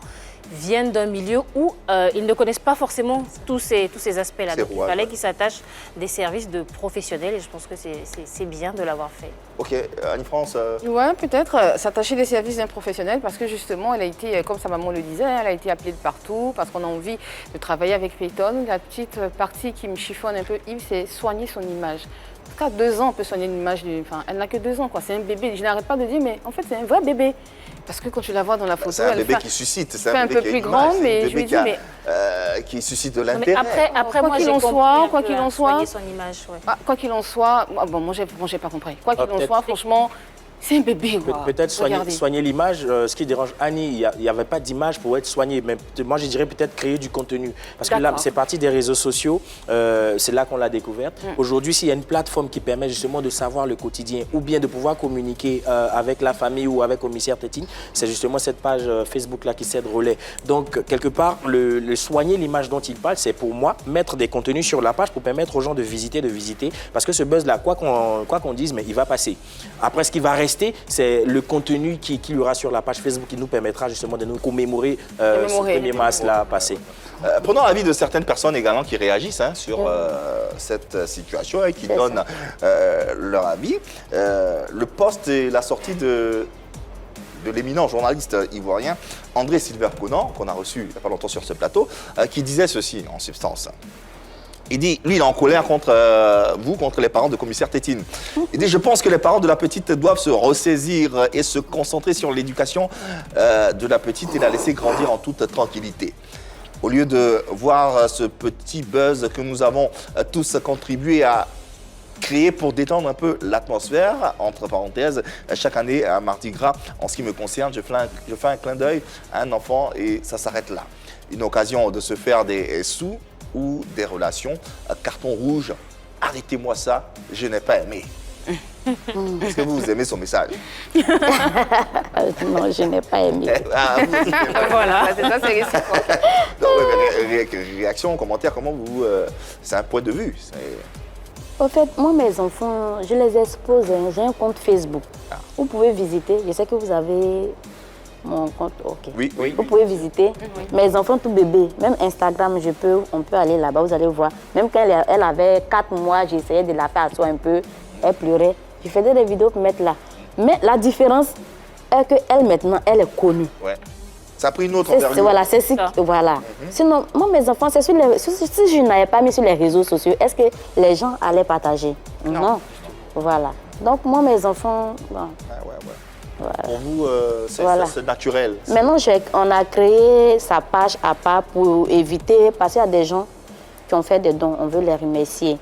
viennent d'un milieu où ils ne connaissent pas forcément tous ces aspects-là. Donc il fallait qu'ils s'attachent des services de professionnels et je pense que c'est bien de l'avoir fait. Ok, Annie-France Ouais, peut-être s'attacher des services d'un professionnel parce que justement, elle a été, comme sa maman le disait, elle a été appelée de partout parce qu'on a envie de travailler avec Peyton. La petite partie qui me chiffonne un peu, Yves, c'est soigner son image. Parce qu'à 2 ans, on peut soigner une image, enfin, elle n'a que 2 ans, quoi. C'est un bébé. Je n'arrête pas de dire, mais en fait, c'est un vrai bébé. Parce que quand tu la vois dans la photo, c'est un bébé qui suscite. C'est un peu plus grand, mais je lui dis, mais qui suscite de l'intérêt. Après, moi, j'ai compris quoi qu'il en soit, son image. Ouais. Quoi qu'il en soit, bon, moi, j'ai pas compris. Quoi qu'il en soit, franchement. C'est un bébé, quoi. Peut-être soigner l'image. Ce qui dérange Annie, il n'y avait pas d'image pour être soigné. Mais moi, je dirais peut-être créer du contenu. Parce que là, c'est parti des réseaux sociaux. C'est là qu'on l'a découverte. Aujourd'hui, s'il y a une plateforme qui permet justement de savoir le quotidien ou bien de pouvoir communiquer avec la famille ou avec commissaire Tétine, c'est justement cette page Facebook-là qui sert de relais. Donc, quelque part, le soigner l'image dont il parle, c'est pour moi mettre des contenus sur la page pour permettre aux gens de visiter. Parce que ce buzz-là, quoi qu'on dise, mais il va passer. Après, ce qui va rester, c'est le contenu qu'il y aura sur la page Facebook qui nous permettra justement de nous commémorer ce premier mars-là passé. Prenons l'avis de certaines personnes également qui réagissent sur cette situation et qui donnent leur avis. Le post et la sortie de l'éminent journaliste ivoirien André Silver Conan, qu'on a reçu il n'y a pas longtemps sur ce plateau, qui disait ceci en substance. Il dit, lui, il est en colère contre vous, contre les parents de commissaire Tétine. Il dit, je pense que les parents de la petite doivent se ressaisir et se concentrer sur l'éducation de la petite et la laisser grandir en toute tranquillité. Au lieu de voir ce petit buzz que nous avons tous contribué à créer pour détendre un peu l'atmosphère, entre parenthèses, chaque année à Mardi Gras, en ce qui me concerne, je fais un clin d'œil à un enfant et ça s'arrête là. Une occasion de se faire des sous ou des relations. Carton rouge, arrêtez-moi ça, je n'ai pas aimé. Est-ce que vous aimez son message? Non, je n'ai pas aimé. Voilà, c'est ça, c'est réciproque. Réaction, commentaire, comment vous... c'est un point de vue. En fait, moi, mes enfants, je les expose. J'ai un compte Facebook. Vous pouvez visiter. Je sais que vous avez mon compte. Ok. Oui, oui. Vous pouvez visiter. Mes enfants tout bébés, même Instagram, on peut aller là-bas, vous allez voir. Même quand elle avait 4 mois, j'essayais de la faire asseoir un peu. Elle pleurait. Je faisais des vidéos pour mettre là. Mais la différence est qu'elle, maintenant, elle est connue. Ouais. Ça a pris une autre envergure. Voilà, c'est si, voilà. Sinon, moi, mes enfants, c'est si je n'avais pas mis sur les réseaux sociaux, est-ce que les gens allaient partager? Non. Voilà. Donc, moi, mes enfants, bon. Voilà. Pour vous, c'est naturel. Maintenant, on a créé sa page à part pour éviter, parce qu'il y a des gens qui ont fait des dons, on veut les remercier.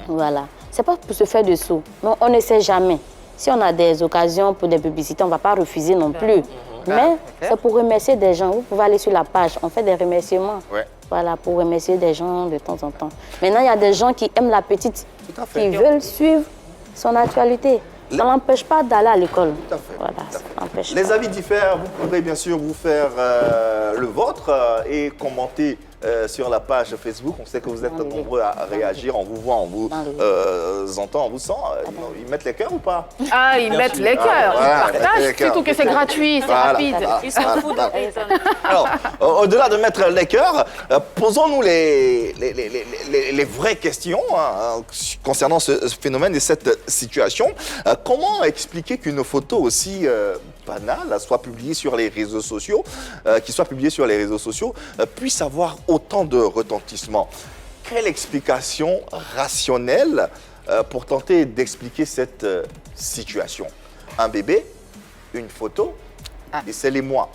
Voilà. C'est pas pour se faire de sous. Non, on ne sait jamais. Si on a des occasions pour des publicités, on ne va pas refuser non plus. Mais c'est pour remercier des gens. Vous pouvez aller sur la page, on fait des remerciements. Ouais. Voilà, pour remercier des gens de temps en temps. Maintenant, il y a des gens qui aiment la petite, qui veulent suivre son actualité. Ça n'empêche pas d'aller à l'école. Tout à fait. Voilà, ça n'empêche Les pas. avis diffèrent. Vous pourrez bien sûr vous faire le vôtre et commenter sur la page Facebook. On sait que vous êtes nombreux à réagir. On vous voit, on vous entend, on vous sent. Ils mettent les cœurs ou pas? Ah, ils mettent les cœurs, ils partagent, surtout que c'est gratuit, c'est rapide. Ils s'en foutent de Payton. Alors, au-delà de mettre les cœurs, posons-nous les vraies questions concernant ce phénomène et cette situation. Comment expliquer qu'une photo aussi banale soit publiée sur les réseaux sociaux, puisse avoir autant de retentissement? Quelle explication rationnelle pour tenter d'expliquer cette situation? Un bébé, une photo, et c'est l'émoi.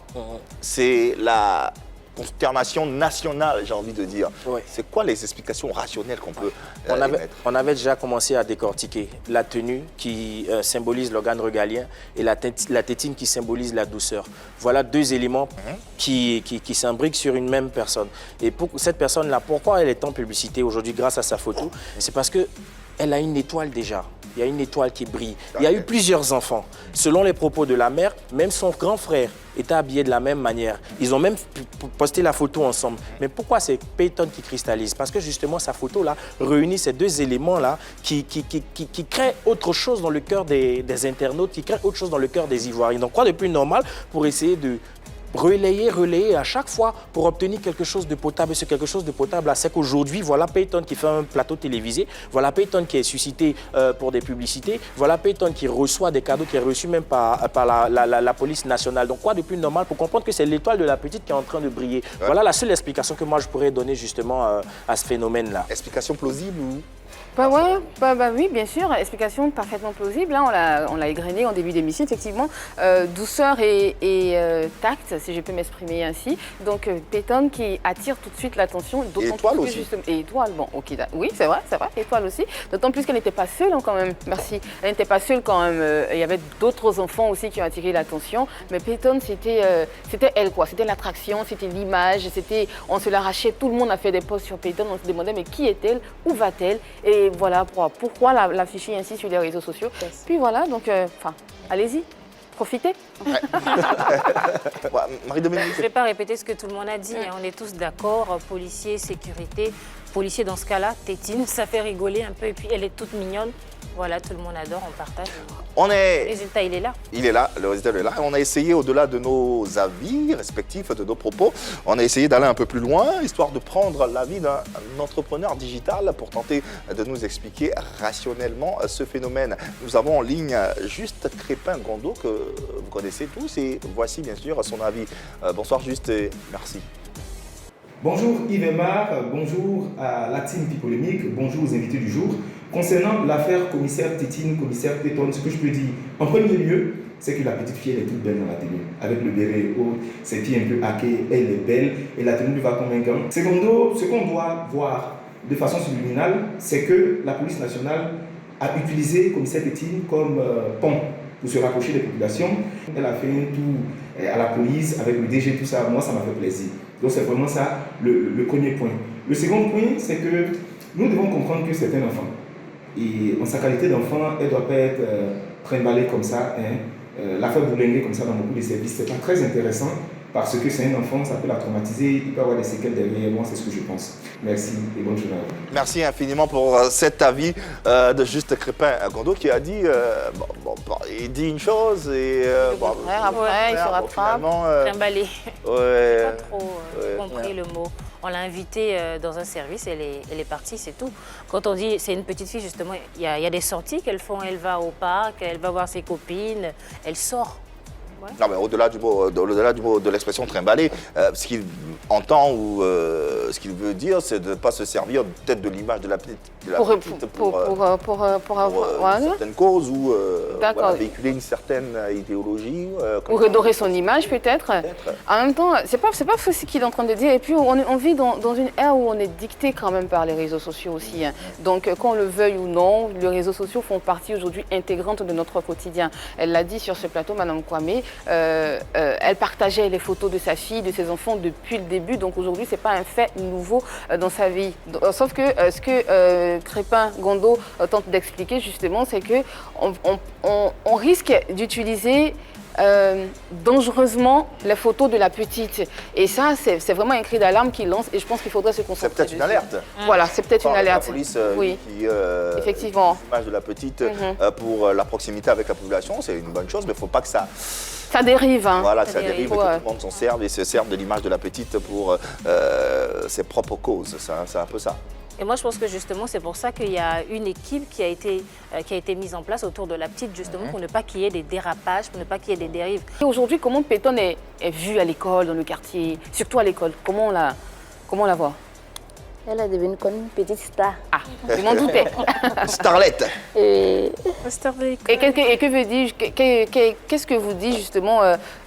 C'est la consternation nationale, j'ai envie de dire. Oui. C'est quoi les explications rationnelles qu'on peut émettre? On avait déjà commencé à décortiquer la tenue qui symbolise l'organe régalien et la tétine qui symbolise la douceur. Voilà deux éléments qui s'imbriquent sur une même personne. Et pour cette personne-là, pourquoi elle est en publicité aujourd'hui grâce à sa photo? C'est parce qu'elle a une étoile déjà. Il y a une étoile qui brille. Il y a eu plusieurs enfants. Selon les propos de la mère, même son grand frère était habillé de la même manière. Ils ont même posté la photo ensemble. Mais pourquoi c'est Payton qui cristallise? Parce que justement, sa photo-là réunit ces deux éléments-là qui créent autre chose dans le cœur des internautes, qui créent autre chose dans le cœur des Ivoiriens. Donc, quoi de plus normal pour essayer de relayer à chaque fois pour obtenir quelque chose de potable. Et ce quelque chose de potable, c'est qu'aujourd'hui, voilà Payton qui fait un plateau télévisé, voilà Payton qui est suscité pour des publicités, voilà Payton qui reçoit des cadeaux, qui est reçu même par la police nationale. Donc quoi de plus normal pour comprendre que c'est l'étoile de la petite qui est en train de briller. Ouais. Voilà la seule explication que moi je pourrais donner justement à ce phénomène-là. Explication plausible ou... Oui, bien sûr, explication parfaitement plausible. Hein, on l'a égrené en début d'émission, effectivement. Douceur et tact, si je peux m'exprimer ainsi. Donc, Payton qui attire tout de suite l'attention. Et étoile aussi. Et étoile, bon, ok. Oui, c'est vrai, étoile aussi. D'autant plus qu'elle n'était pas seule, hein, quand même. Merci. Elle n'était pas seule quand même. Il y avait d'autres enfants aussi qui ont attiré l'attention. Mais Payton, c'était elle, quoi. C'était l'attraction, c'était l'image, on se l'arrachait. Tout le monde a fait des posts sur Payton. On se demandait, mais qui est-elle? Où va-t-elle? Et voilà pourquoi l'afficher ainsi sur les réseaux sociaux. Yes. Puis voilà, donc, allez-y, profitez. Ouais. Marie-Dominique. Je ne vais pas répéter ce que tout le monde a dit, hein. On est tous d'accord, policier, sécurité. Policier dans ce cas-là, Tétine, ça fait rigoler un peu et puis elle est toute mignonne. Voilà, tout le monde adore, on partage. Le résultat, il est là. Il est là, le résultat il est là. On a essayé, au-delà de nos avis respectifs, de nos propos, on a essayé d'aller un peu plus loin, histoire de prendre l'avis d'un entrepreneur digital pour tenter de nous expliquer rationnellement ce phénomène. Nous avons en ligne Juste Crépin-Gondo, que vous connaissez tous, et voici bien sûr son avis. Bonsoir Juste et merci. Bonjour Yves Aymar, bonjour à la team Pipolémique, bonjour aux invités du jour. Concernant l'affaire commissaire Tétine, commissaire Pétonne, ce que je peux dire, en premier lieu, c'est que la petite fille, elle est toute belle dans la tenue. Avec le béret haut, ses pieds un peu hackés, elle est belle et la tenue lui va convaincante. Secondo, ce qu'on doit voir de façon subliminale, c'est que la police nationale a utilisé commissaire Tétine comme pont pour se rapprocher des populations. Elle a fait un tour à la police avec le DG, tout ça. Moi, ça m'a fait plaisir. Donc, c'est vraiment ça le premier point. Le second point, c'est que nous devons comprendre que c'est un enfant. Et en sa qualité d'enfant, elle ne doit pas être trimballée comme ça, la faire bourlinguer comme ça dans beaucoup de services. Ce n'est pas très intéressant parce que c'est un enfant, ça peut la traumatiser, il peut avoir des séquelles derrière. Moi, c'est ce que je pense. Merci et bonne journée à vous. Merci infiniment pour cet avis de Juste Crépin Gondo qui a dit, il dit une chose et après, il se rattrape. Trimballé. Ouais. Pas trop compris le mot. On l'a invitée dans un service, elle est partie, c'est tout. Quand on dit c'est une petite fille, justement, il y a des sorties qu'elle font. Elle va au parc, elle va voir ses copines, elle sort. Ouais. Non, mais au-delà du mot, de l'expression trimballer, ce qu'il entend ou ce qu'il veut dire, c'est de ne pas se servir peut-être de l'image de la petite pour une certaine cause ou voilà, véhiculer une certaine idéologie. Ou redorer son image peut-être. En même temps, c'est pas ce qu'il est en train de dire. Et puis on vit dans une ère où on est dicté quand même par les réseaux sociaux aussi. Hein. Donc qu'on le veuille ou non, les réseaux sociaux font partie aujourd'hui intégrante de notre quotidien. Elle l'a dit sur ce plateau, Madame Kwame. Elle partageait les photos de sa fille, de ses enfants depuis le début. Donc aujourd'hui, ce n'est pas un fait nouveau dans sa vie. Sauf que ce que Crépin Gondo tente d'expliquer justement, c'est qu'on risque d'utiliser dangereusement les photos de la petite. Et ça, c'est vraiment un cri d'alarme qu'il lance et je pense qu'il faudrait se concentrer. C'est peut-être une alerte. Voilà, c'est peut-être une alerte. La police oui. qui effectivement. l'image de la petite pour la proximité avec la population, c'est une bonne chose, mais il ne faut pas que ça dérive. Hein. Voilà, ça dérive et que tout le monde s'en serve et se serve de l'image de la petite pour ses propres causes. C'est un peu ça. Et moi, je pense que justement, c'est pour ça qu'il y a une équipe qui a été mise en place autour de la petite, justement, pour ne pas qu'il y ait des dérapages, pour ne pas qu'il y ait des dérives. Aujourd'hui, comment Pétonne est vue à l'école, dans le quartier, surtout à l'école? Comment on la voit? Elle est devenue comme une petite star. Ah, je m'en doutais. Starlette. Et que veut dire, qu'est-ce que vous dit justement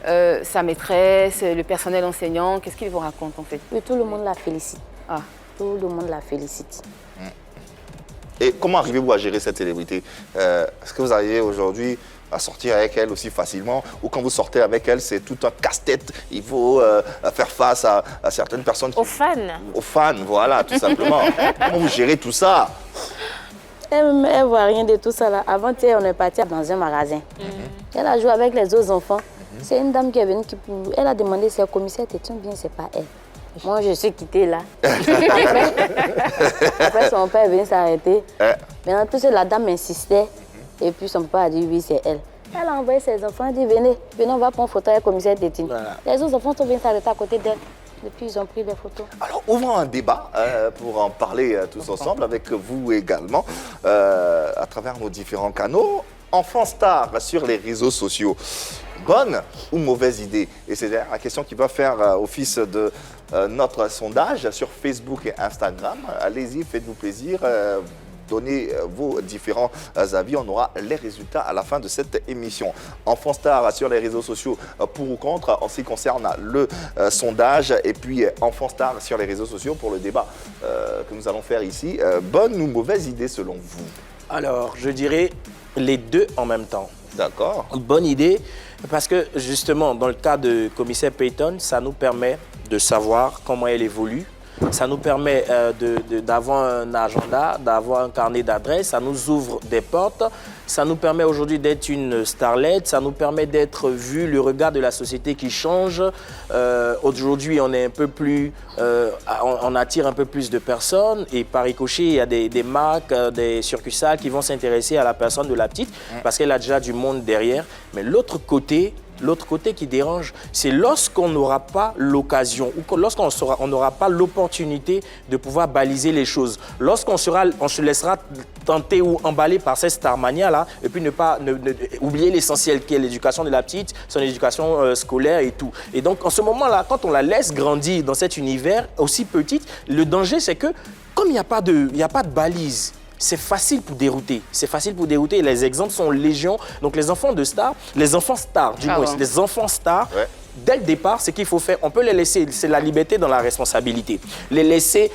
sa maîtresse, le personnel enseignant? Qu'est-ce qu'il vous raconte en fait? Oui, tout le monde la félicite. Ah. Tout le monde la félicite. Et comment arrivez-vous à gérer cette célébrité? Est-ce que vous arrivez aujourd'hui à sortir avec elle aussi facilement ou quand vous sortez avec elle, c'est tout un casse-tête? Il faut faire face à certaines personnes. Aux fans. Aux fans, voilà, tout simplement. Comment vous gérez tout ça? Elle ne voit rien de tout ça là. Avant, on est parti dans un magasin. Elle a joué avec les autres enfants. C'est une dame qui est venue, elle a demandé si le commissaire Tétine bien, c'est pas elle. Moi, je suis quittée là. Après, son père est venu s'arrêter. Maintenant, tout ça, la dame insistait. Et puis, son père a dit oui, c'est elle. Elle a envoyé ses enfants, elle a dit venez, on va prendre photo avec le commissaire Tétine. Voilà. Les autres enfants sont venus s'arrêter à côté d'elle. Et puis, ils ont pris des photos. Alors, ouvrons un débat pour en parler tous ensemble, avec vous également, à travers nos différents canaux. Enfant star sur les réseaux sociaux, bonne ou mauvaise idée? Et c'est la question qui va faire office de notre sondage sur Facebook et Instagram. Allez-y, faites-vous plaisir. Donnez vos différents avis. On aura les résultats à la fin de cette émission. Enfant star sur les réseaux sociaux, pour ou contre en ce qui concerne le sondage. Et puis enfant star sur les réseaux sociaux pour le débat que nous allons faire ici. Bonne ou mauvaise idée selon vous? Alors, je dirais les deux en même temps. D'accord. Bonne idée, parce que justement, dans le cas de commissaire Pétonne, ça nous permet de savoir comment elle évolue. Ça nous permet d'avoir un agenda, d'avoir un carnet d'adresses. Ça nous ouvre des portes. Ça nous permet aujourd'hui d'être une starlette. Ça nous permet d'être vu, le regard de la société qui change. Aujourd'hui, on est un peu plus, on attire un peu plus de personnes. Et par ricochet, il y a des marques, des succursales qui vont s'intéresser à la personne de la petite parce qu'elle a déjà du monde derrière. Mais l'autre côté, L'autre côté qui dérange, c'est lorsqu'on n'aura pas l'occasion ou lorsqu'on n'aura pas l'opportunité de pouvoir baliser les choses. Lorsqu'on se laissera tenter ou emballer par cette starmania-là et puis ne pas oublier l'essentiel qui est l'éducation de la petite, son éducation scolaire et tout. Et donc, en ce moment-là, quand on la laisse grandir dans cet univers aussi petite, le danger, c'est que comme il n'y a pas de balise, c'est facile pour dérouter. C'est facile pour dérouter. Les exemples sont légion. Donc, les enfants stars, les enfants stars, dès le départ, ce qu'il faut faire, on peut les laisser, c'est la liberté dans la responsabilité. Les laisser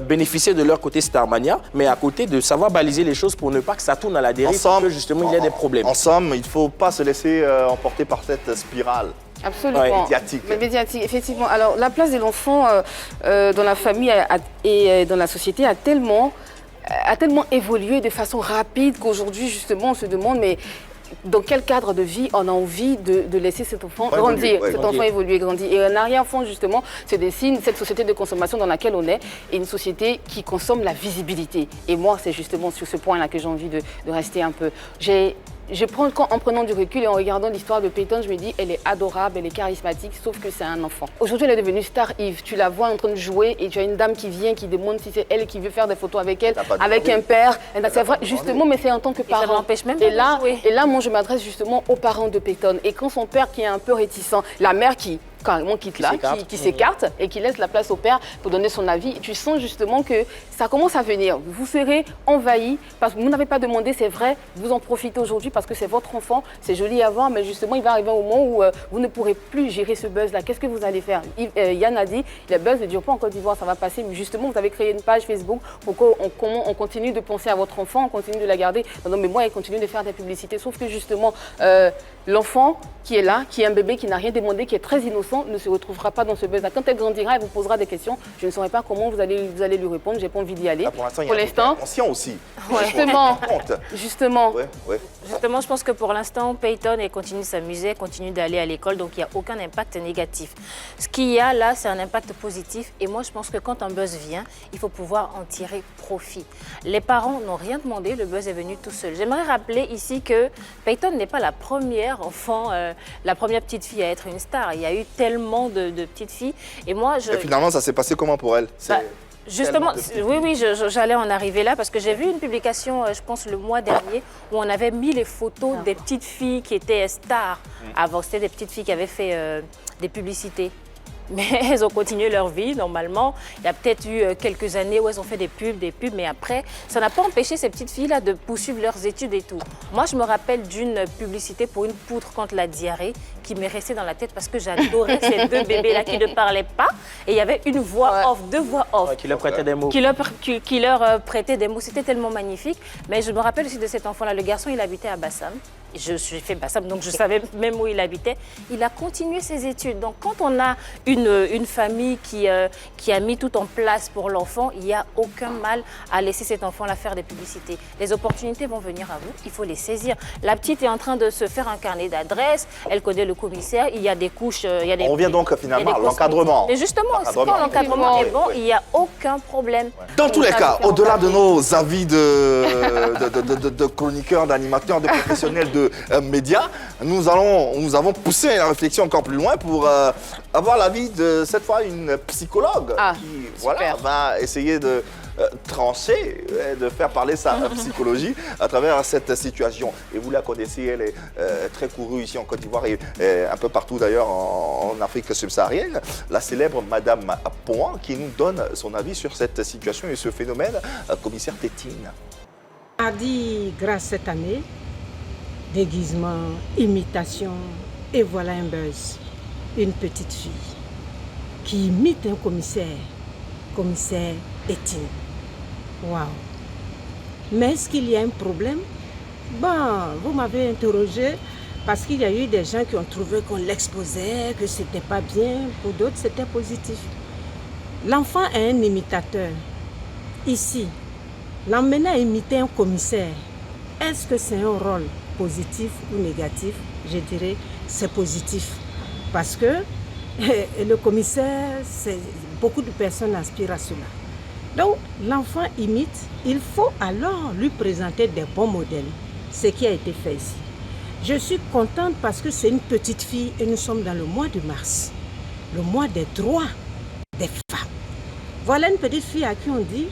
bénéficier de leur côté starmania, mais à côté de savoir baliser les choses pour ne pas que ça tourne à la dérive, parce que justement, il y a des problèmes. En somme, il ne faut pas se laisser emporter par cette spirale. Absolument. Médiatique. Mais médiatique, effectivement. Alors, la place de l'enfant dans la famille et dans la société a tellement évolué de façon rapide qu'aujourd'hui, justement, on se demande, mais dans quel cadre de vie on a envie de laisser cet enfant grandir, enfant évoluer, grandir. Et en arrière-fond, justement, se dessine cette société de consommation dans laquelle on est, et une société qui consomme la visibilité. Et moi, c'est justement sur ce point-là que j'ai envie de rester un peu. En prenant du recul et en regardant l'histoire de Peyton, je me dis, elle est adorable, elle est charismatique, sauf que c'est un enfant. Aujourd'hui, elle est devenue star Yves. Tu la vois en train de jouer et tu as une dame qui vient, qui demande si c'est elle qui veut faire des photos avec elle, avec un père. C'est vrai, justement, mais c'est en tant que parent. Ça l'empêche même et là, moi, je m'adresse justement aux parents de Peyton. Et quand son père qui est un peu réticent, la mère qui carrément quitte là, qui s'écarte et qui laisse la place au père pour donner son avis. Et tu sens justement que ça commence à venir. Vous serez envahi parce que vous n'avez pas demandé, c'est vrai, vous en profitez aujourd'hui parce que c'est votre enfant, c'est joli à voir, mais justement, il va arriver un moment où vous ne pourrez plus gérer ce buzz-là. Qu'est-ce que vous allez faire? Yann a dit, le buzz ne dure pas en Côte d'Ivoire, ça va passer, mais justement, vous avez créé une page Facebook pour qu'on continue de penser à votre enfant, on continue de la garder pendant des mois et continue de faire des publicités. Sauf que justement, l'enfant qui est là, qui est un bébé qui n'a rien demandé, qui est très innocent, ne se retrouvera pas dans ce buzz-là. Quand elle grandira, elle vous posera des questions. Je ne saurais pas comment vous allez lui répondre. J'ai pas envie d'y aller. Là, pour l'instant, conscient aussi. Justement. Justement, je pense que pour l'instant, Peyton, elle continue de s'amuser, elle continue d'aller à l'école, donc il n'y a aucun impact négatif. Ce qu'il y a là, c'est un impact positif. Et moi, je pense que quand un buzz vient, il faut pouvoir en tirer profit. Les parents n'ont rien demandé, le buzz est venu tout seul. J'aimerais rappeler ici que Peyton n'est pas la première enfant, la première petite fille à être une star. Il y a eu tellement de petites filles. Et moi, Et finalement, ça s'est passé comment pour elle? Justement, oui, j'allais en arriver là parce que j'ai vu une publication, je pense le mois dernier, où on avait mis les photos des petites filles qui étaient stars. Avant, c'était des petites filles qui avaient fait des publicités. Mais elles ont continué leur vie, normalement. Il y a peut-être eu quelques années où elles ont fait des pubs, mais après, ça n'a pas empêché ces petites filles-là de poursuivre leurs études et tout. Moi, je me rappelle d'une publicité pour une poudre contre la diarrhée qui m'est restée dans la tête parce que j'adorais ces deux bébés-là qui ne parlaient pas. Et il y avait une voix off, deux voix off. Qui leur prêtait des mots. Qui leur prêtait des mots. C'était tellement magnifique. Mais je me rappelle aussi de cet enfant-là. Le garçon, il habitait à Bassam. J'ai fait Bassam, donc je savais même où il habitait. Il a continué ses études. Donc, quand on a une famille qui a mis tout en place pour l'enfant, il n'y a aucun mal à laisser cet enfant-là faire des publicités. Les opportunités vont venir à vous, il faut les saisir. La petite est en train de se faire un carnet d'adresses, elle connaît le commissaire, il y a des couches... On revient donc finalement à l'encadrement. Mais justement, quand l'encadrement est bon, il n'y a aucun problème. Dans tous les cas, au-delà de nos avis de chroniqueurs, d'animateurs, de professionnels de médias, nous avons poussé la réflexion encore plus loin pour avoir l'avis de, cette fois, une psychologue qui va essayer de trancher, de faire parler sa psychologie à travers cette situation. Et vous la connaissez, elle est très courue ici en Côte d'Ivoire et un peu partout d'ailleurs en Afrique subsaharienne. La célèbre Madame Point qui nous donne son avis sur cette situation et ce phénomène, commissaire Tétine. Mardi, grâce cette année, déguisement, imitation, et voilà un buzz. Une petite fille qui imite un commissaire Tétine. Waouh! Mais est-ce qu'il y a un problème? Bon, vous m'avez interrogé parce qu'il y a eu des gens qui ont trouvé qu'on l'exposait, que c'était pas bien. Pour d'autres, c'était positif. L'enfant est un imitateur. Ici, l'emmener à imiter un commissaire, est-ce que c'est un rôle positif ou négatif? Je dirais c'est positif. Parce que le commissaire, beaucoup de personnes aspirent à cela. Donc, l'enfant imite, il faut alors lui présenter des bons modèles, ce qui a été fait ici. Je suis contente parce que c'est une petite fille et nous sommes dans le mois de mars, le mois des droits des femmes. Voilà une petite fille à qui on dit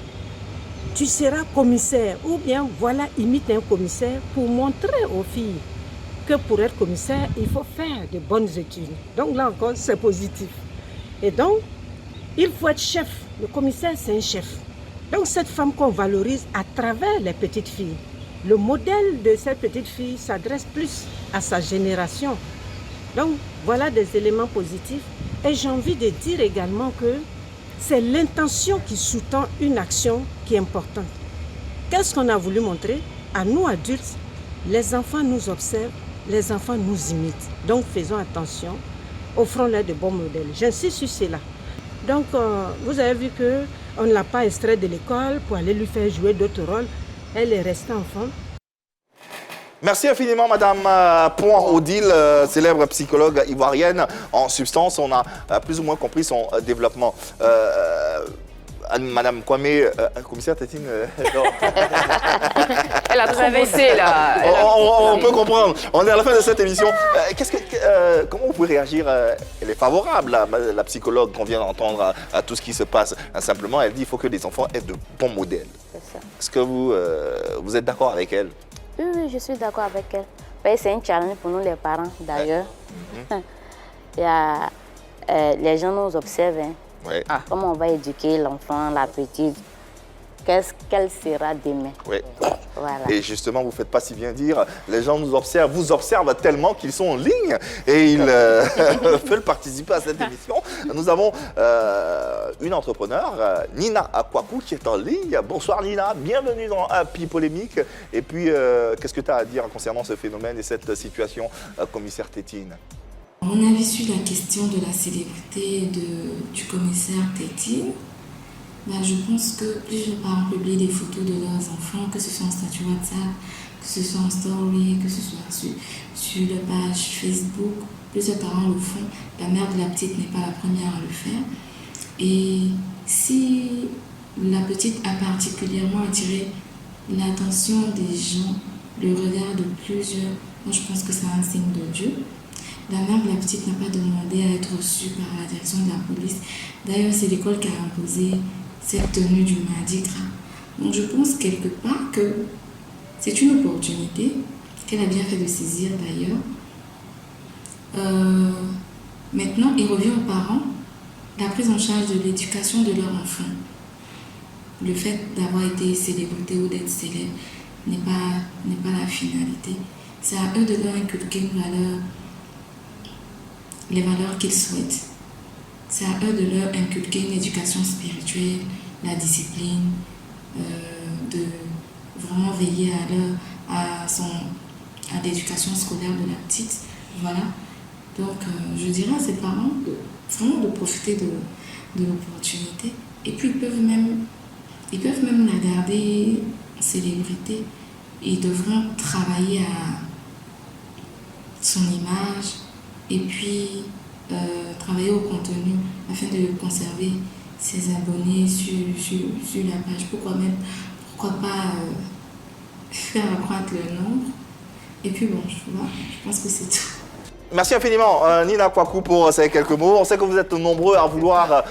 tu seras commissaire ou bien voilà imite un commissaire pour montrer aux filles que pour être commissaire, il faut faire de bonnes études. Donc là encore, c'est positif. Et donc, il faut être chef. Le commissaire, c'est un chef. Donc cette femme qu'on valorise à travers les petites filles. Le modèle de cette petite fille s'adresse plus à sa génération. Donc voilà des éléments positifs. Et j'ai envie de dire également que c'est l'intention qui sous-tend une action qui est importante. Qu'est-ce qu'on a voulu montrer? À nous adultes, les enfants nous observent, les enfants nous imitent. Donc faisons attention, offrons-leur de bons modèles. J'insiste sur cela. Donc vous avez vu qu'on ne l'a pas extrait de l'école pour aller lui faire jouer d'autres rôles. Elle est restée enfant. Merci infiniment, Madame Point-Odile, célèbre psychologue ivoirienne. En substance, on a plus ou moins compris son développement. Madame Kwame, commissaire Tétine, elle a trop bossé là. On peut comprendre. On est à la fin de cette émission. Comment vous pouvez réagir? Elle est favorable, la psychologue qu'on vient d'entendre, à tout ce qui se passe. Simplement, elle dit qu'il faut que les enfants aient de bons modèles. Est-ce que vous êtes d'accord avec elle? Oui, je suis d'accord avec elle. C'est un challenge pour nous les parents d'ailleurs. Les gens nous observent. Hein. Ouais. Comment on va éduquer l'enfant, la petite, qu'elle sera demain. Ouais. Voilà. Et justement, vous ne faites pas si bien dire, les gens nous observent, vous observent tellement qu'ils sont en ligne et ils veulent participer à cette émission. Nous avons une entrepreneure, Nina Akwaku, qui est en ligne. Bonsoir Nina, bienvenue dans Happy Polémique. Et puis, qu'est-ce que tu as à dire concernant ce phénomène et cette situation, commissaire Tétine? Mon avis sur la question de la célébrité du commissaire Tétine, je pense que plusieurs parents publient des photos de leurs enfants, que ce soit en statut WhatsApp, que ce soit en story, que ce soit sur la page Facebook. Plusieurs parents le font. La mère de la petite n'est pas la première à le faire. Et si la petite a particulièrement attiré l'attention des gens, le regard de plusieurs, moi je pense que c'est un signe de Dieu. La mère de la petite n'a pas demandé à être reçue par la direction de la police. D'ailleurs, c'est l'école qui a imposé cette tenue du Mardi Gras. Donc je pense quelque part que c'est une opportunité qu'elle a bien fait de saisir d'ailleurs. Maintenant, il revient aux parents la prise en charge de l'éducation de leur enfant. Le fait d'avoir été célébrité ou d'être célèbre n'est pas la finalité. C'est à eux de leur inculquer les valeurs qu'ils souhaitent. C'est à eux de leur inculquer une éducation spirituelle, la discipline, de vraiment veiller à l'éducation scolaire de la petite. Voilà. Donc, je dirais à ses parents vraiment de profiter de l'opportunité. Et puis, ils peuvent même la garder en célébrité. Ils devront travailler à son image et puis travailler au contenu afin de conserver ses abonnés sur la page. Pourquoi pas faire accroître le nombre. Et puis bon, je pense que c'est tout. Merci infiniment, Nina Akwaku, pour ces quelques mots. On sait que vous êtes nombreux à vouloir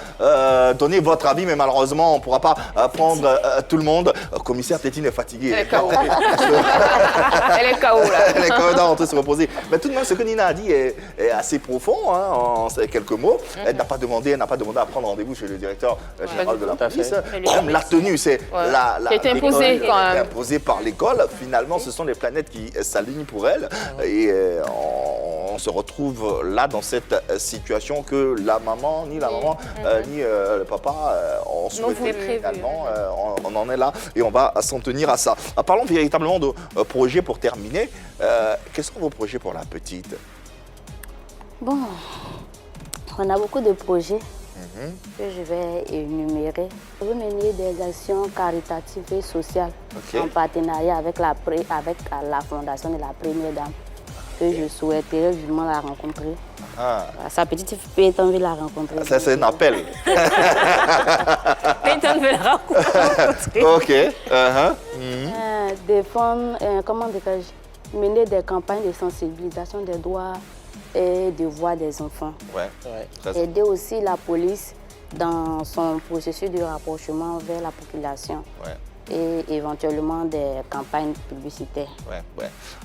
donner votre avis, mais malheureusement, on ne pourra pas prendre tout le monde. Commissaire Tétine est fatiguée. Elle est KO. Elle est KO, là. Elle est KO, on peut se reposer. Mais tout de même, ce que Nina a dit est assez profond, hein, en ces quelques mots. Elle n'a pas demandé à prendre rendez-vous chez le directeur général de la police. Même la tenue, c'est la qui est imposée quand même. Imposée par l'école. Finalement, ce sont les planètes qui s'alignent pour elle. Et on se retrouve là dans cette situation que la maman, ni le papa ont souhaité finalement. On en est là et on va s'en tenir à ça. Parlons véritablement de projets pour terminer. Quels sont vos projets pour la petite? Bon, on a beaucoup de projets que je vais énumérer. Je veux mener des actions caritatives et sociales en partenariat avec la fondation de la Première Dame. Que je souhaiterais vivement la rencontrer. Sa petite Peyton veut la rencontrer. Ça, c'est un appel. Peyton veut la rencontrer. Ok. Défendre, comment dirais-je, mener des campagnes de sensibilisation des droits et devoirs des enfants. Aider aussi la police dans son processus de rapprochement vers la population. Et éventuellement des campagnes publicitaires.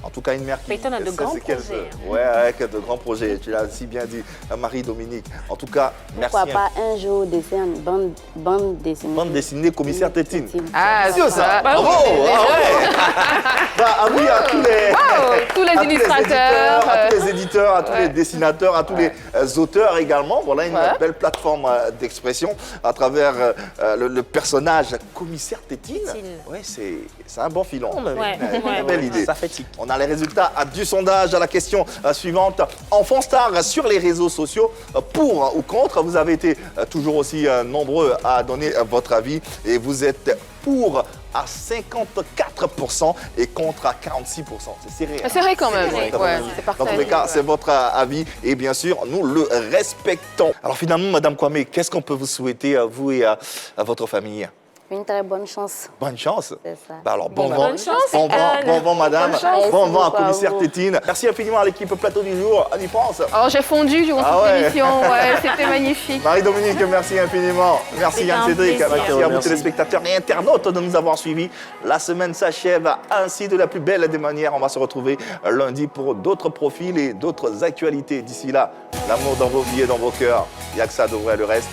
En tout cas, une mère qui... Peyton a de grands projets. Avec de grands projets. Tu l'as si bien dit, Marie-Dominique. En tout cas, merci. Pourquoi pas un jour dessiner une bande dessinée. Bande dessinée, commissaire Tétine. C'est ça. Bravo. Oui, à tous les illustrateurs, à tous les éditeurs, à tous les dessinateurs, à tous les auteurs également. Voilà une belle plateforme d'expression à travers le personnage commissaire Tétine. Oui, c'est un bon filon. Une belle idée. Ça fait tic. On a les résultats du sondage à la question suivante. Enfant star sur les réseaux sociaux, pour ou contre? Vous avez été toujours aussi nombreux à donner votre avis et vous êtes pour à 54% et contre à 46%. C'est serré. C'est serré quand même. Dans tous les cas, c'est votre avis et bien sûr, nous le respectons. Alors finalement, Madame Kwame, qu'est-ce qu'on peut vous souhaiter à vous et à votre famille? Une très bonne chance. Bonne chance. C'est ça. Alors, bon vent, madame. Bon vent à commissaire Tétine. Merci infiniment à l'équipe Plateau du jour. On y pense. Oh, j'ai fondu durant toute l'émission. C'était magnifique. Marie-Dominique, merci infiniment. Merci Yann Cédric. Merci à vous téléspectateurs et internautes de nous avoir suivis. La semaine s'achève ainsi de la plus belle des manières. On va se retrouver lundi pour d'autres profils et d'autres actualités. D'ici là, l'amour dans vos vies et dans vos cœurs. Il n'y a que ça, d'ouvrir le reste.